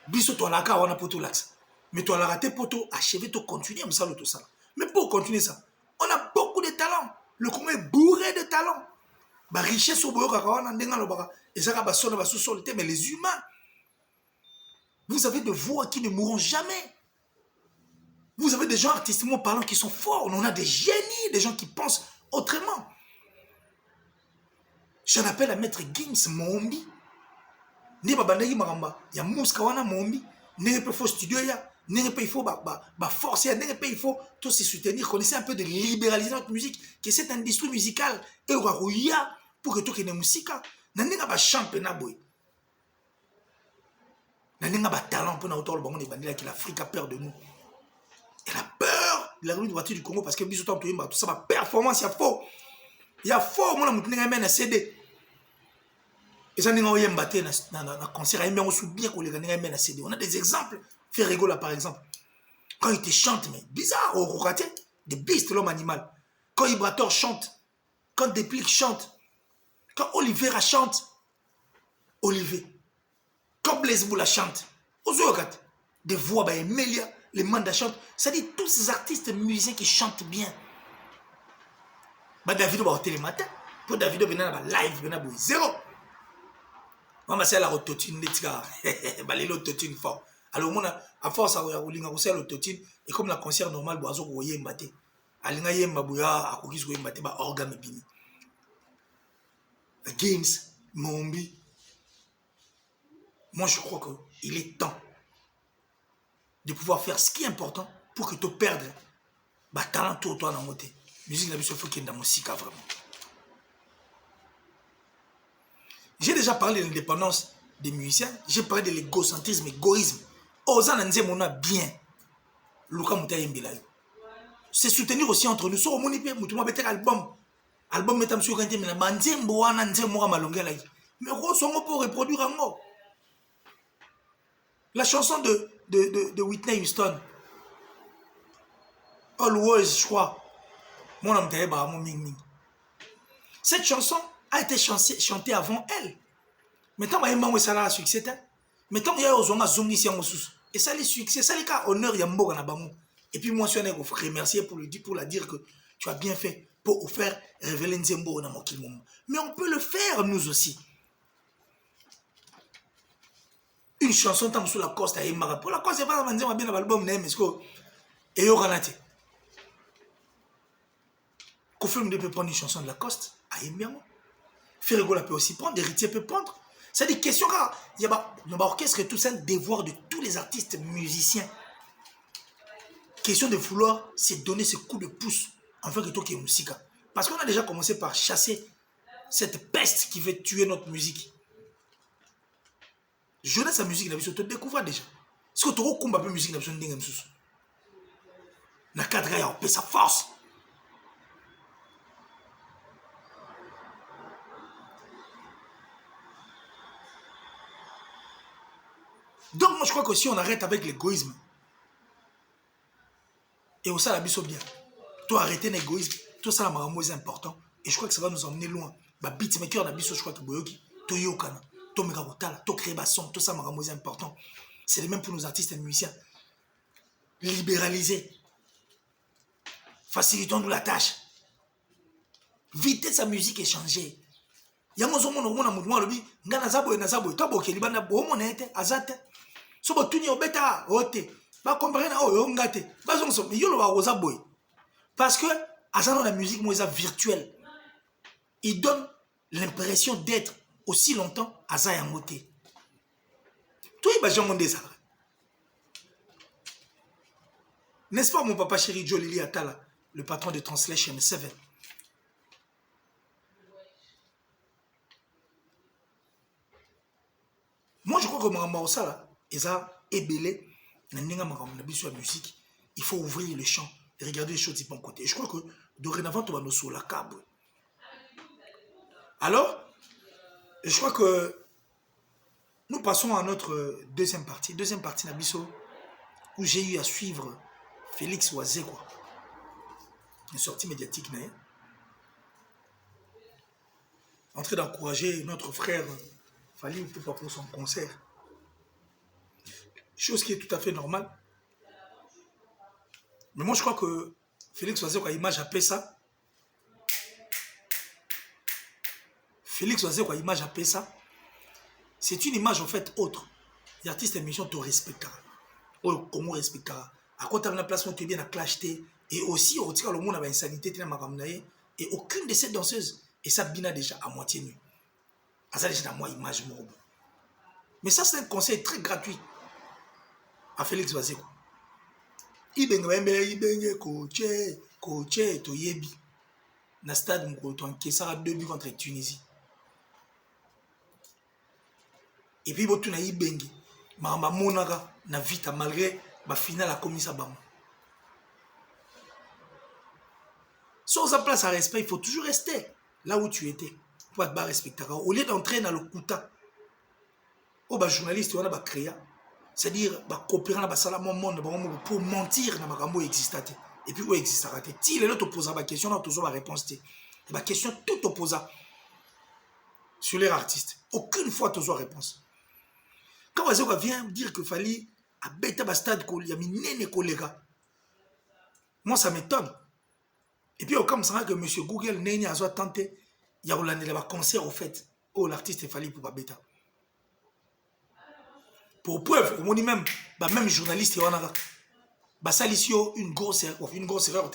Biso toi la on a pour tout l'axe. Mais toi la raté pour tout achever, tout continuer, tout ça. Mais pour continuer ça, on a beaucoup de talents. Le Congo est bourré de talents. La richesse au boyo kakawana ndenga lobaka. Et ça va sonner va sous mais les humains, vous avez des voix qui ne mourront jamais. Vous avez des gens artistiquement parlant qui sont forts. On a des génies, des gens qui pensent autrement. J'en appelle à Maître Gims Mohombi. Ne babandaki maramba ya muska wana Mohombi. Ne pas faut studio ya. Ne pas il faut forcer. Ne pas il faut tout se soutenir. Connaissez un peu de libéraliser notre musique. Que cette industrie musicale est rouya pour que tout qui ne musique. N'enga ba championnat boy. N'enga ba talent pour na autour le bango des bandits que l'Afrique a peur de nous. Elle a peur de la rue de voiture du Congo parce que biso tout ça ma performance ya faux. Il y a fort mon amour n'enga même CD. Et ça n'enga yem batté na concert à bien sous bien qu'on les n'enga même CD. On a des exemples. Ferrego là par exemple. Quand il te chante mais bizarre au raté des beasts l'homme animal. Quand Ibrator chante, quand Déplique chante, quand Olivera chante, Olivier. Quand Blaise Boula chante, des voix, Emilia, les mandats chantent. C'est-à-dire tous ces artistes musiciens qui chantent bien. David va au télématin. Pour David, il va live, il va zéro. Moi, c'est la rototine, les l'autotune fort. Alors, à force, on a l'autotine. Et comme la concert normal, on a un mbaté. Alinga yemba bouya, à Kokis, on a un organe bini. Games, Mohombi. Moi, je crois qu'il est temps de pouvoir faire ce qui est important pour que tu perdes le talent tout autour dans la montée. La musique, il faut qu'il y ait de la musique, vraiment. J'ai déjà parlé de l'indépendance des musiciens. J'ai parlé de l'égocentrisme, l'égoïsme. Osa Nanze Mona bien. Luka Mouta Yembilayo. C'est soutenir aussi entre nous. So, Monipe, Moutouma Betek album. Album Metam sur Kante, mais la Banzembo, Nanze Mora Malongela. Mais on peut reproduire un mot. La chanson de Whitney Houston. Always, je crois. Mon âme t'aille, mon ming ming. Cette chanson a été chantée avant elle. Maintenant, il y a un salaire à succès. Maintenant, il y a un zongi si on sous. Et ça, les succès, ça, les cas, honneur, il y a un mot dans. Et puis, moi, je suis remercier pour la dire que tu as bien fait pour faire révéler Nzembo dans mon moment. Mais on peut le faire, nous aussi. Une chanson tant sur la coste à Emara. Pour la coste, c'est pas bien dans l'album, mais est-ce que. Et au Ranate. Kofi peut prendre une chanson de la coste à Emara. Ferrego peut aussi prendre, Héritier peut prendre. C'est des questions car il y a un orchestre et tout ça, un devoir de tous les artistes musiciens. Question de vouloir se donner ce coup de pouce afin que toi qui es musique. Parce qu'on a déjà commencé par chasser cette peste qui veut tuer notre musique. Jeunesse à musique, tu te découvres déjà. Est-ce que tu as un peu de musique dans le monde? La cadre, il y a sa force. Donc, moi, je crois que si on arrête avec l'égoïsme, et on s'en habille bien, Toi, arrêter l'égoïsme. Tout ça, c'est important. Et je crois que ça va nous emmener loin. Bah, beatmaker, je crois que Boyoki, Toyokana, Tomegabotala, to créer son, tout ça, c'est important. C'est le même pour nos artistes et musiciens. Libéraliser. Facilitons-nous la tâche. Vite sa musique est changée. Yango zo mona mona mudwa lobi ngana zabo to bokeli bana bo mona ete azate so botuni obeta ote ba comprendre oyo ngate ba zo so yolo ba oza boy parce que azano la musique mo eza virtuelle. Il donne l'impression d'être aussi longtemps aza yango te. Toi ba jongo ndeza. N'est-ce pas mon papa chéri Jolili Atala, le patron de Translation 7? Moi, je crois que Maramba Osala, Eza Ebele, la musique, il faut ouvrir le champ et regarder les choses de bon côté. Et je crois que dorénavant, on va nous sur la câble. Alors, je crois que nous passons à notre deuxième partie. Deuxième partie, Nabiso, où j'ai eu à suivre Félix Oisé, quoi. Une sortie médiatique, mais en train d'encourager notre frère Fally Ipupa pour son concert. Chose qui est tout à fait normale. Mais moi, je crois que Félix Oisé, quand image appelle ça, c'est une image en fait autre. L'artiste émission te respectera. Comment respectera. À quoi tu as la place où tu es bien à clash. Et aussi, au le monde avait une sanité, et aucune de ces danseuses, et ça bina déjà à moitié nu. Ça déjà dans moi image morbe. Mais ça c'est un conseil très gratuit à Félix Oisé. Ibenge coaché to yebi. Na stade mkoto en Kessara 2 buts contre Tunisie. Et puis botu na Ibenge. Maramba monaka na vita malgré ba finale a commis ça bam. Sur sa place à respect, il faut toujours rester là où tu étais. Pour être respecté. Au lieu d'entrer dans le kuta, au bas journaliste, on a créé, c'est-à-dire coopérer dans le monde pour mentir dans le monde existant. Et puis où existera. Si les autres posent la question, on a la réponse. La question tout opposée sur les artistes. Aucune fois tu as la réponse. Quand on vient dire qu'il fallait à Beta Stade, il y a mis collègues. Moi ça m'étonne. Et puis comme ça que M. Google Nene a tenté. Il y a un concert au fait où l'artiste est fallu pour Beta. Pour preuve, on dit même, même journaliste, ça ici une grosse erreur.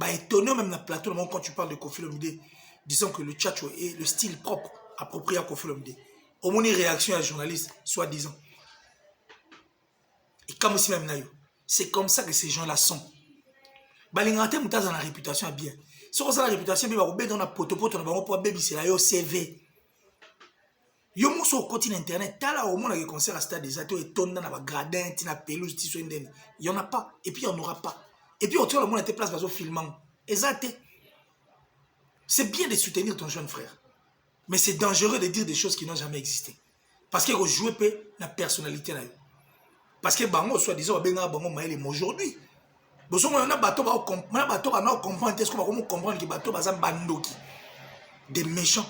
Étonné même dans le plateau, quand tu parles de Koffi Olomide, disons que le tchatcho est le style propre approprié à Koffi Olomide. Au moins une réaction à un journaliste, soi-disant. Et comme aussi même c'est comme ça que ces gens-là sont. Balingate Moutaz a la réputation bien. Si on a la réputation, on va dans la potopoto, on va baby c'est là CV. Yo mo sur côté internet, t'as là au moins le concert à stade des atos et tonne dans la gradin, tina pelouse, tissu indenne. Il y en a pas et puis il y en aura pas. Et puis autour le monde était place parce au filmant. Exact. C'est bien de soutenir ton jeune frère. Mais c'est dangereux de dire des choses qui n'ont jamais existé. Parce que jouer la personnalité là. Parce que bango soit disant benga bango maël aujourd'hui. Besoin on a bateau va comprendre est-ce qu'on va comprendre que bateau bazam bandoki des méchants.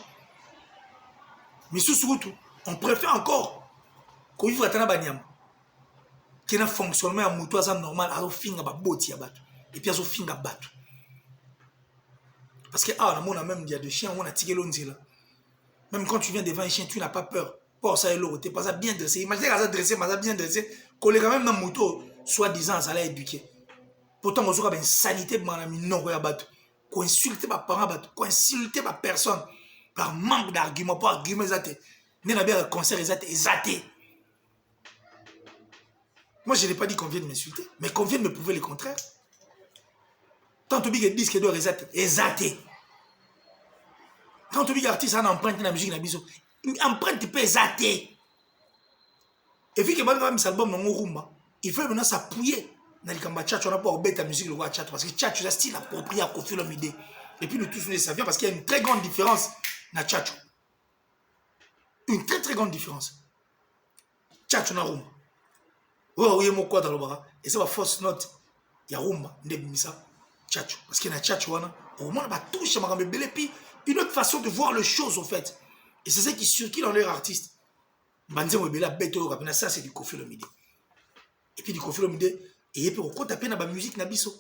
Mais surtout on préfère encore qu'on vive à Tanabaniam qui n'a fonctionnement à moutoir normal à finga ba boti à battre et puis à finga battre. Parce que ah on a même il y a des chiens on a tigé l'onzela. Même quand tu viens devant un chien tu n'as pas peur. Pour ça l'autre t'es pas ça bien dressé. Imaginez ça dressé mais ça bien dressé collé quand même dans moto soi-disant ça l'a éduqué. Pourtant, on a une sanité pour non battre. Qu'on insulte ma parent battre, qu'on insulte ma personne par manque d'arguments, pas arguments exactés. Mais on a bien un concert exacté. Moi, je n'ai pas dit qu'on vienne m'insulter, mais qu'on vienne me prouver le contraire. Tant que big disque doit exacté. Tant que big artiste a une empreinte dans la musique, une empreinte peut exacter. Et puis que maintenant, cet album dans Rumba, il faut maintenant s'appuyer. Dans le Kamba Tchatch, on n'a pas oublié ta musique, le roi Tchatch, parce que Tchatch, c'est un style approprié à Koffi Olomide. Et puis nous tous, nous le savions, parce qu'il y a une très grande différence dans Tchatch. Une très très grande différence. Tchatch, on a Rumba. Oh, oui, mon quoi dans le bras. Et ça va fausse note. Il y a Rumba, Nebimisa. tchatcho. Parce qu'il y a tchatcho, au moins, on va toucher, et puis une autre façon de voir les choses, en fait. Et c'est ça qui circule dans leur artiste. Ça, c'est du Koffi Olomide. Et puis du Koffi Olomide, et puis on tape dans la musique, na biso.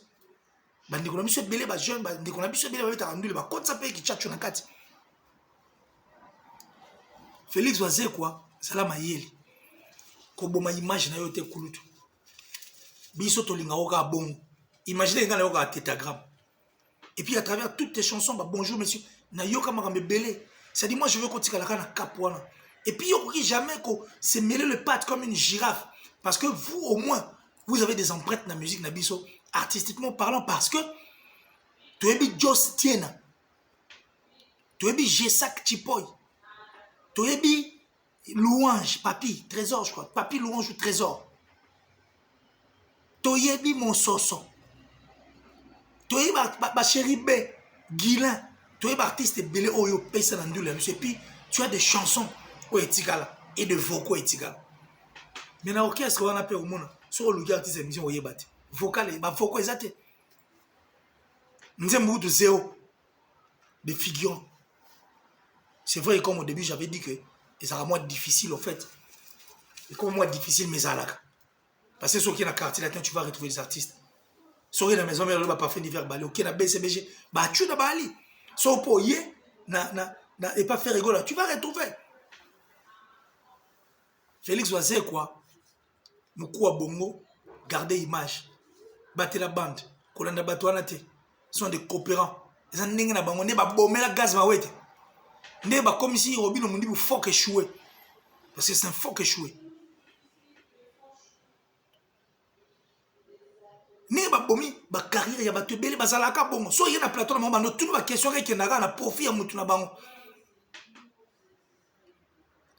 Bandi qu'on a mis sur belé, jeune, bandi qu'on a mis sur belé, bah rendu le bas, quand ça paye qui tchatcho na kati. Félix Oise quoi, c'est la maïeli. Koboma image na yo te kulutu. Biso tolinga oka bon. Imaginez quand on a un tétagramme. Et puis à travers toutes tes chansons, bah, bonjour monsieur, na yoka makambe belé. Ça dit moi je veux qu'on tika la kana kapwana. Et puis on ne jamais qu'on se mêler le patte comme une girafe. Parce que vous au moins, vous avez des empreintes dans la musique na biso, artistiquement parlant, parce que tu es Joss Tiena. Tu es Jessak Chipoy. Tu es Louange, Papi, Trésor, je crois. Papi, Louange ou Trésor. Tu es mon soso. Tu es ma chérie B, Guilin. Tu es artiste belé oyo pesa nandula. Et puis tu as des chansons au etikala et de vocaux etikala. Mais dans l'orchestre, on a appelé au monde. Sur le gars artiste émission au yebate. Vocal, bah vocaux exact. Nous avons beaucoup de zéro de figurants. C'est vrai, comme au début, j'avais dit que ça sera moins difficile, en fait. Et comme moins difficile, mais ça parce que sur qui est dans le quartier latin, tu vas retrouver des artistes. Sur qui est dans la maison, mais on va pas faire d'hiver balé. Ok, dans BCBG, bah tu n'as pas allé. Sur pour y et pas faire rigoler, tu vas retrouver. Félix Oise, quoi. Moukou à Bongo, garder image. Battre la bande. Kolanda Batouanate. Sont des coopérants. Ils ont dit que on est bomber la gaz, ma ouette. Ne ba comme si Robin on dit qu'il faut échouer. Parce que c'est un faut échouer. Ne ba bomi ba carrière ya ba te belé bazalaka bongo. So yena plateau na mama no tout ba question que na profit ya mutu na bango.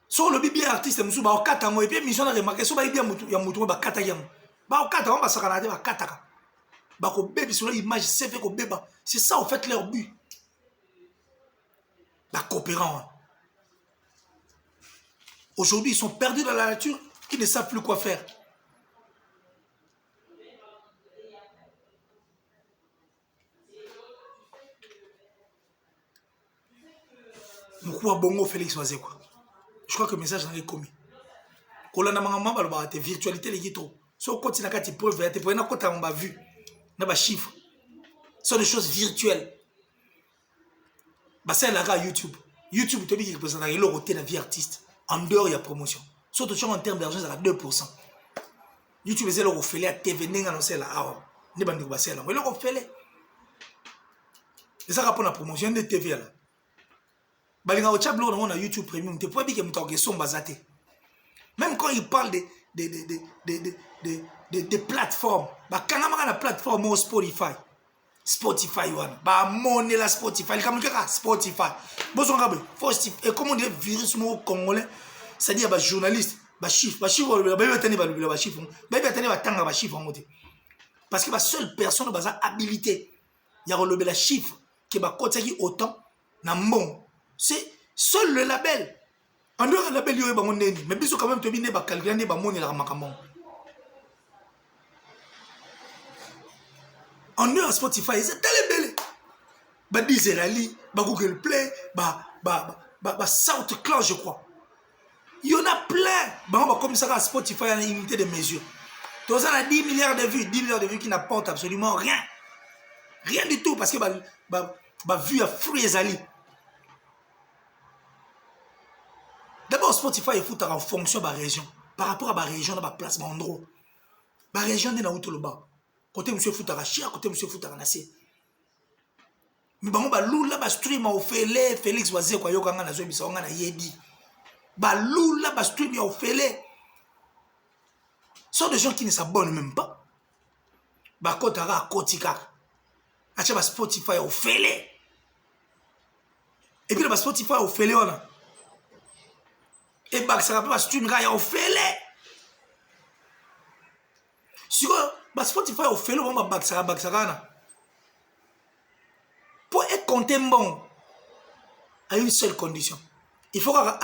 So le bibi artiste musu ba okata ngo et puis mission na remarquer so ba bien mutu ya mutu ba kata yango. Ba okata ba sakana ba kataka. Ba ko bébé sur l'image c'est fait ko beba. C'est ça en fait leur but. La coopérant. Aujourd'hui, ils sont perdus dans la nature, qui ne savent plus quoi faire. Moukoua Bongo Félix Oise quoi. Je crois que le message n'en est commis. Quand on a maman virtualité les guitons. Si on continue à faire preuve, tu peux avoir vu, on a chiffres. Ce sont des choses virtuelles. C'est là YouTube. YouTube, tu as dit qu'il représente la vie artiste. En dehors, il y a promotion. Surtout en termes d'argent, c'est à 2%. YouTube, c'est là où on fait la TV, on a là. On a fait là. On a fait là. Et ça rapport à la promotion de TV là. Balinga au chablo on a YouTube Premium. Tu peux dire que tu as son basate. Même quand il parle de plateformes, quand on a la plateforme au Spotify. Spotify one ba monnaie la Spotify comme que Spotify boson gabe et comment dire virus mo congolais c'est à dire ba journaliste ba chiffre ba tani ba chiffre ba tani ba tanga ba chiffre ngote parce que la seule personne ba habilité ya relever la chiffre qui ba kotaki autant na bon c'est seul le label en dehors le label yo ba moneni mais biso quand même to bine ba calculer ba monnaie la makambo. On est à Spotify, c'est tellement belle. Bah Deezerali, bah Google Play, bah SoundCloud, je crois. Il y en a plein. Bah on va comme ça à Spotify à une unité de mesure. Tout ça a 10 milliards de vues qui n'apportent absolument rien. Rien du tout parce que bah vue à fruits et zali. D'abord Spotify il faut en fonction de la région. Par rapport à la région, dans la place, dans l'endroit. La région est dans le bas. Côté monsieur Foutara Chia, côté monsieur Foutara Nassé. Mais bon, bah lula bah stream au félé, Félix Oise quoi yo kanga na zo bisa nga na yebi. Bah lula bah stream au félé. Ce sont des gens qui ne s'abonnent même pas. Bah kotara kotika. Acha bah Spotify au félé. Et puis bah Spotify au félé on a. Et bah ça rappelle bah stream ga au félé. Sur bah Spotify au fait le moment baksara pour être compté bon à une seule condition il faut avoir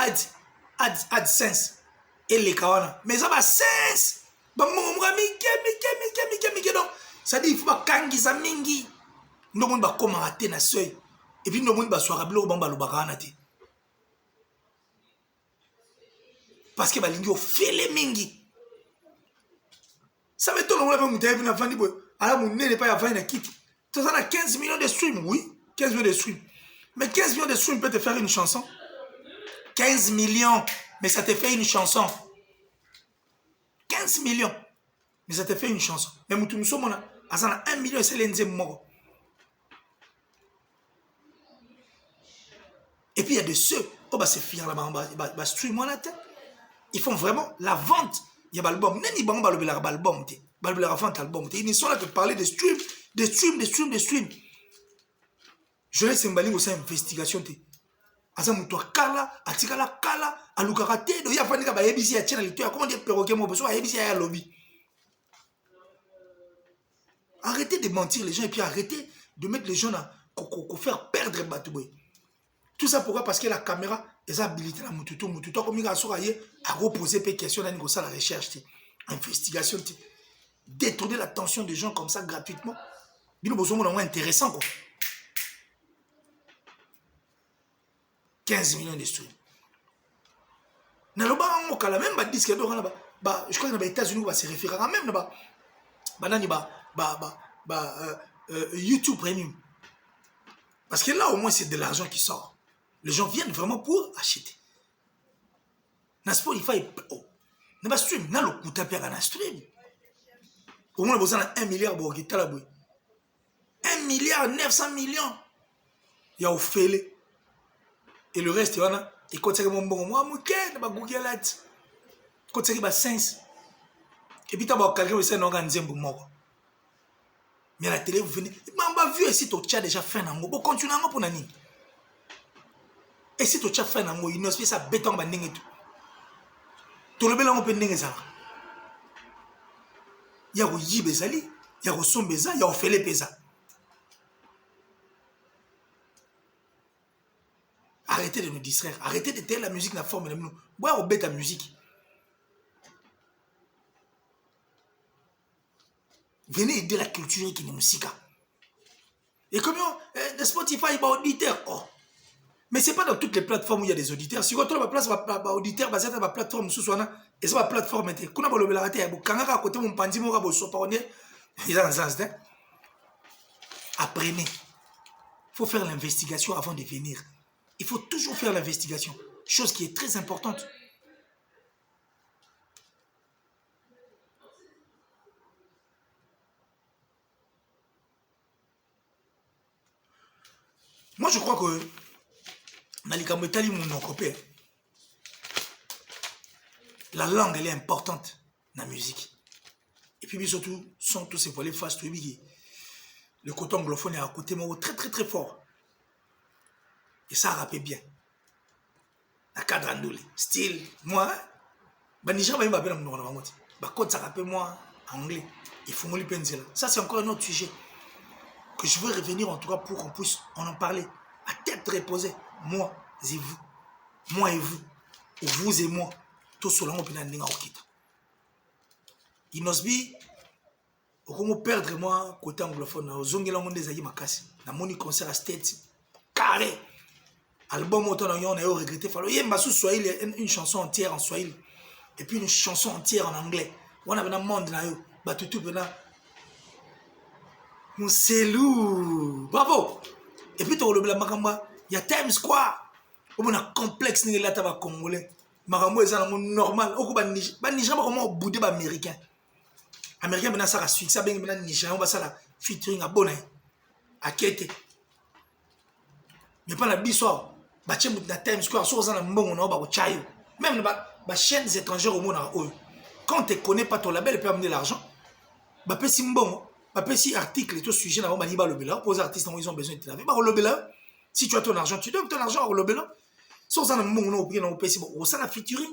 AdSense et les kawana mais ça va sense bah mon ami donc ça dit il faut pas kangi ça mingi ndo monde ba koma raté na seuil et puis ndo monde ba soara bilo bamba lo bakana te parce que balingi ofele mingi ça veut dire on va monter na vandi boy ala mon n'est pas avant na kiti tu as 15 millions de streams oui 15 millions de streams mais 15 millions de streams peut te faire une chanson 15 millions mais ça te fait une chanson 15 millions mais ça te fait une chanson mais nous sommes à 1 million et c'est l'enze mort. Et puis il y a de ceux oh bah c'est fier là-bas bah stream moi la tête ils font vraiment la vente il y a l'album nani bango ba lobela album te ba lobela vente album te ils ne sont là que parler de stream je laisse mbali ko sa investigation te asa muto kala atikala kala alukaka te do ya fanika ba yebisi ya tina lito ya comment dire perroquet mo beso yebisi ya lobby. Arrêtez de mentir les gens et puis arrêtez de mettre les gens à faire perdre Batouboy. Tout ça pourquoi? Parce que la caméra est habilitée à Moututo. Moututo, comme il a reposé des questions dans la recherche, investigation, détourner l'attention des gens comme ça gratuitement. Il y a besoin d'un intéressant. Quoi. 15 millions de streams. Dans le bas, on a même des disques, je crois que dans les États-Unis, on va se référer à même YouTube Premium. Parce que là, au moins, c'est de l'argent qui sort. Les gens viennent vraiment pour acheter. N'est-ce pas? Il faut... Oh. N'est pas stream. N'a le coup de paix à stream. Au moins, vous avez 1 milliard pour quitter la bouille. 1 milliard 900 millions. Il y a au fêlé. Et le reste, il y en a. Et quand c'est mon bon, moi, je suis Google Ads. Quand c'est mon sens. Et puis, tu as quelqu'un qui s'est organisé pour moi. Mais à la télé, vous venez. Mais on va vu ici, tu as déjà fait un angle. Bon, continue à pour nani. Et si tu as fait un angle, il ne se fait ça béton, bah, n'engé tout. Tu le bel angle, peut n'engé ça. Il y a au yibezali, il y a au sombeza, il y a au fele pesa. Arrêtez de nous distraire. Arrêtez de taire la musique, la forme. Boire au bête la musique. Venez aider la culture qui est musique. Et comment Spotify est auditeur. Oh. Mais ce n'est pas dans toutes les plateformes où il y a des auditeurs. Si vous avez une place auditeur, c'est une plateforme sous soi. Et c'est une plateforme. Quand on a le raté, quand on a côté mon pandi, on a apprenez. Il faut faire l'investigation avant de venir. Il faut toujours faire l'investigation. Chose qui est très importante. Moi, je crois que la langue, elle est importante dans la musique. Et puis, surtout, sont tous ces volets face to le côté anglophone est à côté, mais très, très, très fort. Et ça rappelle bien. La cadre andoulé. Style, moi, Niger va m'appeler dans mon quand ça rappelle moi anglais. Il faut me le penser là. Ça, c'est encore un autre sujet. Que je veux revenir en tout cas pour qu'on puisse en parler. À tête reposée. Moi et vous. Moi et vous. Ou vous et moi. Tout cela, on peut aller en quitte. Il nous dit, comment perdre moi côté anglophone. Aux ongles, on des aïe makasi. Dans mon concert à States. Carré. Album autant on a regretté. Il y a une chanson entière en swahili. Et puis une chanson entière en anglais. On a un monde là. Tout c'est lourd. Bravo. Et puis, tu as le Makamba. Il y a Times Square. On a un complexe ni là taba congolais. Makambo est normal. Au coup Niger comment boudé américain. Américain maintenant ça suite ça ben maintenant Niger on va ça la featuring à bonne à Kété. Mais pas la biso. Ba tchemou na Times Square so za na mbongo na ba chayo. Même ba chaînes étrangères au monde na eux. Quand tu connais pas ton label peut amener l'argent. Ba pe simbongo. Si article est au sujet, aux artistes, ils ont besoin de te laver. Si tu as ton argent, tu donnes ton argent au lobela. Sans un moment, au sein de featuring,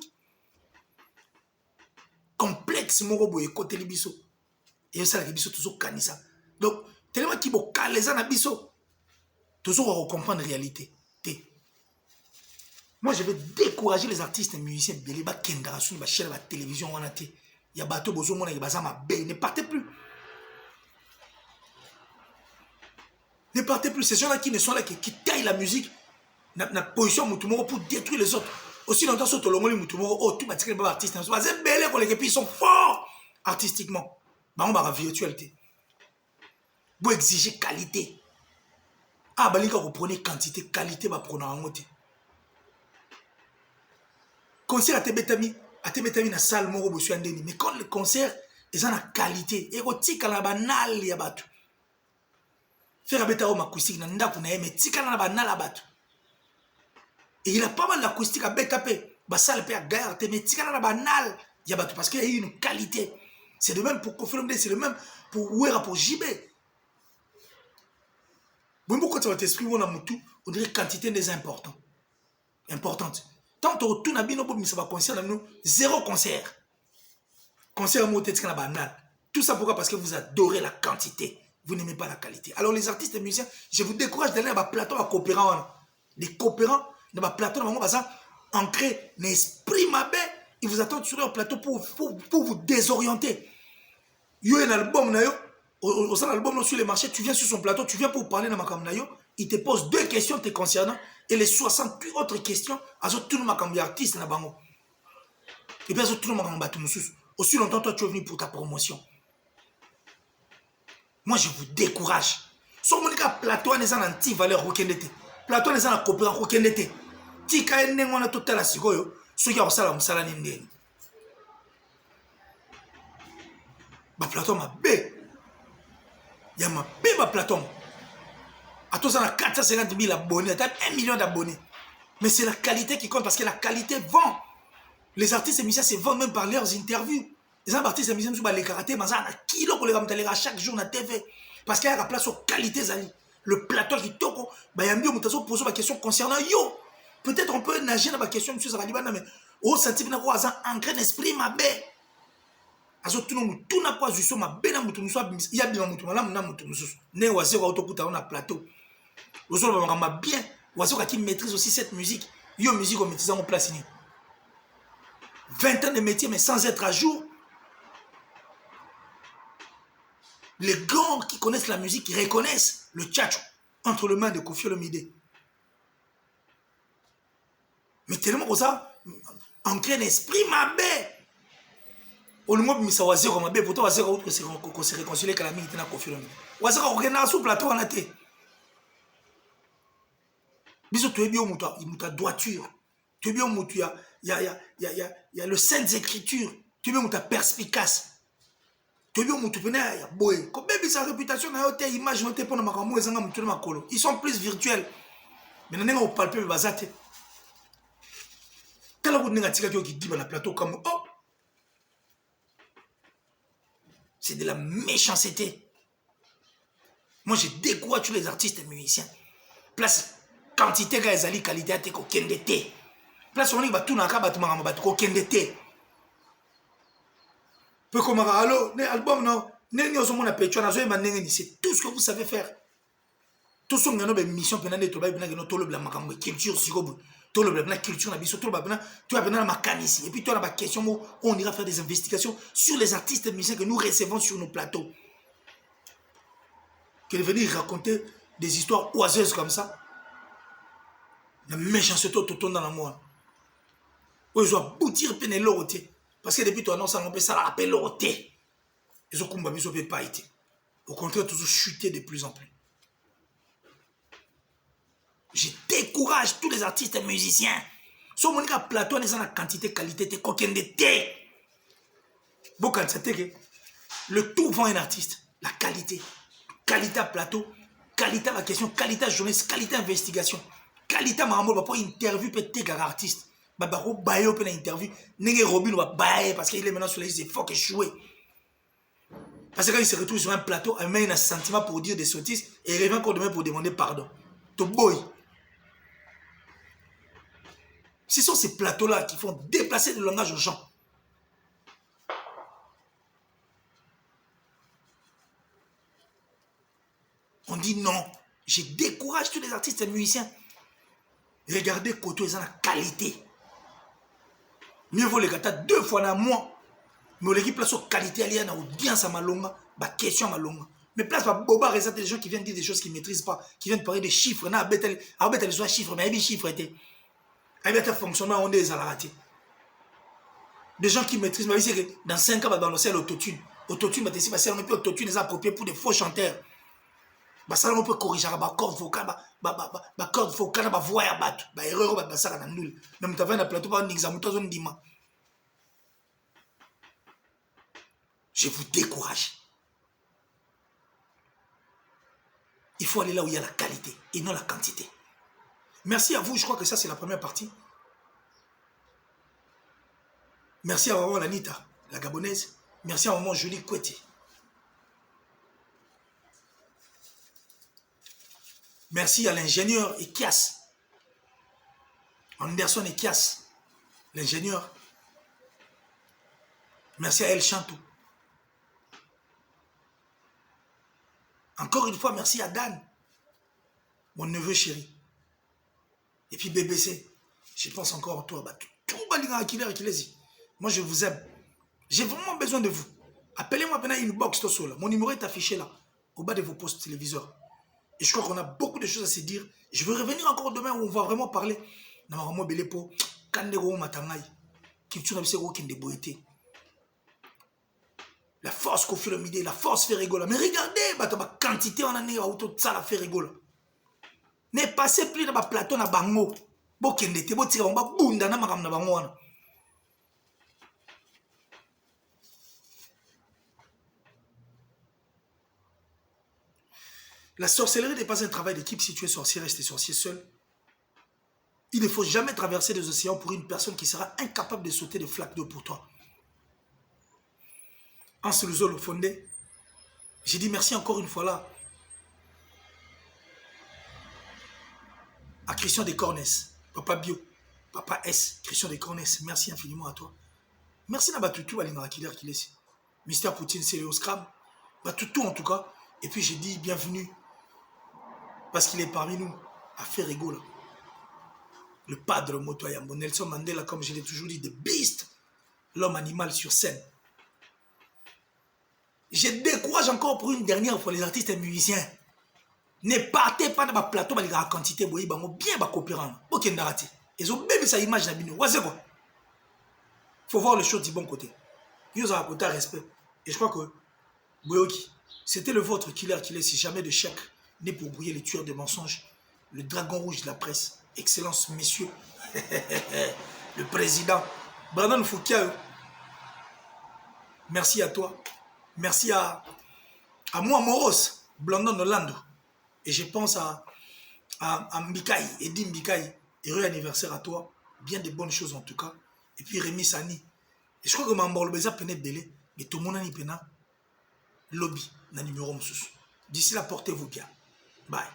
complexe, mon et côté les bisous. Et ça, les bisous, toujours canisa. Donc, tellement qu'ils vont caler les bisous, toujours comprendre la réalité. Moi, je vais décourager les artistes et musiciens. Il y a des chaînes de télévision, il y a des bateaux, il y a des ne partez plus. Ne partez plus. Ces gens-là qui ne sont là, qui taillent la musique, na position Moutoumoro pour détruire les autres. Aussi longtemps, sur Tolongoli Moutoumoro, oh, tout les artistes. Ils sont forts artistiquement. Bah, on va virtualité. Vous exigez qualité. Ah, bah, vous prenez quantité, qualité, bah, prenez en moté. Concert à Tebetami na salle moro bosu andeni. Mais quand le concert est en qualité, et au tika la banal ya batu. Faire beta au acoustique na ndaku na mais tika na banal ya batu. Et il a pas mal d'acoustique à BKP. Bah salle pe à gare, mais tika na banal ya batu parce qu'il y a une qualité. C'est le même pour Kofilomde, c'est le même pour Ouera, pour JB. Bon, pourquoi tu vas t'exprimer on dirait quantité des importants. Importante. Tant que tout n'a pas mis ça va concert, zéro concert. Concert banal. Tout ça pourquoi? Parce que vous adorez la quantité. Vous n'aimez pas la qualité. Alors les artistes et musiciens, je vous décourage d'aller à un plateau à coopérants. Les coopérants, dans un plateau, ancré l'esprit mabé, ils vous attendent sur leur plateau pour vous désorienter. Il y a un album, au sein de l'album sur les marchés, tu viens sur son plateau, tu viens pour parler de Makam Nayo, il te pose 2 questions te concernant et les 68 autres questions, tout le monde artiste na bango. Et puis tout le monde aussi longtemps toi tu es venu pour ta promotion. Moi je vous décourage. Son monika plateau n'est en anti-valeur aucun-été. Plateau n'est en coopérant aucun-été. Tika ene ngona total la sikoyo, so ya osala musala ndeni. Ba plateau ma bé. Ya ma bé ba plateau. À tous, on a 450 000 abonnés, 1 million d'abonnés. Mais c'est la qualité qui compte parce que la qualité vend. Les artistes et musiciens se vendent même par leurs interviews. Les artistes et musiciens, les karaté, mais ça, kilo pour les ramener chaque jour na TV. Parce qu'il y a la place aux qualités. Le plateau qui toque, il y a mieux de poser ma question concernant yo. Peut-être on peut nager dans ma question, monsieur Zaralibana, mais au senti que vous avez un grand esprit, ma bête. Tout n'a pas juste ma bête, il y a bien mon né oisé au autocuta on a plateau. Vous avez bien, oiseau qui maîtrise aussi cette musique. Yo musique on maîtrise en place. 20 ans de métier mais sans être à jour. Les grands qui connaissent la musique, qui reconnaissent le tchatcho entre les mains de Koffi Olomide. Mais tellement comme ça, ancré l'esprit ma bête. Au moins, Missa Wazero ma bête, pourtant Wazero que c'est réconcilié avec la musique de Koffi Olomide. Wazero regarde sous plateau en athée. Biso tu es bien muta droiture. Tu es bien muta il y a le saintes écritures. Tu es bien muta perspicace. Tu es bien muta pena boy. Comme même sa réputation na yote image noté pour na makambo ezanga mutu na makolo. Ils sont plus virtuels. Mais na nga palper bazate. Kala ko ninga tika ki dit na plateau comme oh. C'est de la méchanceté. Moi je décourage tous les artistes et musiciens. Place quantité ga ezali qualité te ko kendete. Place on va tout na ka batu mangamba batu ko kendete. Peu comme allo, ne album non, ne ni oso mona pecho na zo e manenge ni c'est tout ce que vous savez faire. Tout ce ngano be mission penane to ba bina ngeno to le bla makambo culture sikobu. To le bla culture na biso to ba bina, tu as bina na makanisi et puis toi na ba question on ira faire des investigations sur les artistes et musiciens que nous recevons sur nos plateaux. Que de venir raconter des histoires oiseuses comme ça. La méchanceté tout dans la moi. Où ils ont boutir peine l'oroté. Parce que depuis ton annonce, on peut ça rappelle l'oroté. Ils ont combattu, ils ont pas été. Au contraire, toujours chuté de plus en plus. Je décourage tous les artistes et musiciens. Sur mon plateau, on est dans la quantité, qualité, t'es coquin de thé. Bon, quand c'était le tout vend un artiste. La qualité. Qualité à plateau, qualité à la question, qualité à journaliste, qualité à investigation. Qualité marambo ba pour interview peut-être un artiste ba ko bayo pour interview nenge Robin va bailler parce qu'il est maintenant sur les il faut que jouer parce que quand il se retrouve sur un plateau il met un sentiment pour dire des sottises et il revient encore demain pour demander pardon to boy. Ce sont ces plateaux là qui font déplacer le langage aux gens. On dit non, je décourage tous les artistes et musiciens. Regardez côté ils ont la qualité. Mieux vaut les gars 2 fois dans mois. Mais l'équipe place sur qualité alliée na audience à malonga, ba question malonga. Mais place pas boba, résultat des gens qui viennent dire des choses qu'ils ne maîtrisent pas, qui viennent parler des chiffres. Na betel soit chiffres, mais il y a des chiffres étaient. Il y a des fonctionnements on est à la raté. Des gens qui maîtrisent, mais c'est que dans 5 ans, on va balancer l'autotune. Autotune, c'est parce qu'on peut autotune les appropriés pour des faux chanteurs. Ça on peut corriger la corde vocale, la corde vocale, la voix à battre. Erreur, ça va nul. Même tu as un plateau, un examen, tu as un dimanche. Je vous décourage. Il faut aller là où il y a la qualité et non la quantité. Merci à vous, je crois que ça c'est la première partie. Merci à maman Lanita, la gabonaise. Merci à maman Julie Koueti. Merci à l'ingénieur Ekias. Anderson Ekias, l'ingénieur. Merci à El Chantou. Encore une fois, merci à Dan, mon neveu chéri. Et puis BBC, je pense encore en toi. Tout va dire à moi, je vous aime. J'ai vraiment besoin de vous. Appelez-moi maintenant une box Tosola. Mon numéro est affiché là, au bas de vos postes téléviseurs. Et je crois qu'on a beaucoup de choses à se dire. Je vais revenir encore demain où on va vraiment parler. Normalement, Belepo, Kandero Matangai, la force qu'on fait le midi, la force fait rigoler. Mais regardez, la quantité on a mis autour de ça, la fait rigoler. Ne passez plus dans le plateau na bango. Bokendete, botira, on va bunda na makam na bango. La sorcellerie n'est pas un travail d'équipe si tu es sorcier, rester sorcier seul. Il ne faut jamais traverser des océans pour une personne qui sera incapable de sauter des flaques d'eau pour toi. Anseluzo le fondé. J'ai dit merci encore une fois là à Christian Descornes, Papa Bio, Papa S, Christian Descornes, merci infiniment à toi. Merci à Batutu, à l'Inakiller qui est ici. Mister Poutine, c'est Léo Scram. Batutu en tout cas. Et puis j'ai dit bienvenue. Parce qu'il est parmi nous, à faire rigoler. Le padre Motoyambo, Nelson Mandela, comme je l'ai toujours dit, the beast, l'homme animal sur scène. Je décourage encore pour une dernière fois les artistes et musiciens. Ne partez pas dans le plateau, la quantité, bien coopérant. Ok, n'arrêtez. Ils ont même sa image dans le c'est quoi? Il faut voir les choses du bon côté. Ils ont apporté un respect. Et je crois que Boyoki, c'était le vôtre killer qui laisse jamais de chèque, né pour brouiller les tueurs de mensonges. Le dragon rouge de la presse. Excellence, messieurs. Le président. Brandon Foucault. Merci à toi. Merci à moi, Moros, Blandon Orlando. Et je pense à Mbikaï, Eddie Mbikaï. Heureux anniversaire à toi. Bien de bonnes choses en tout cas. Et puis Rémi Sani. Et je crois que Mambo Lobeza peine belé. Mais tout le monde a pena. Lobby, na numéro. D'ici là, portez-vous bien. Bye.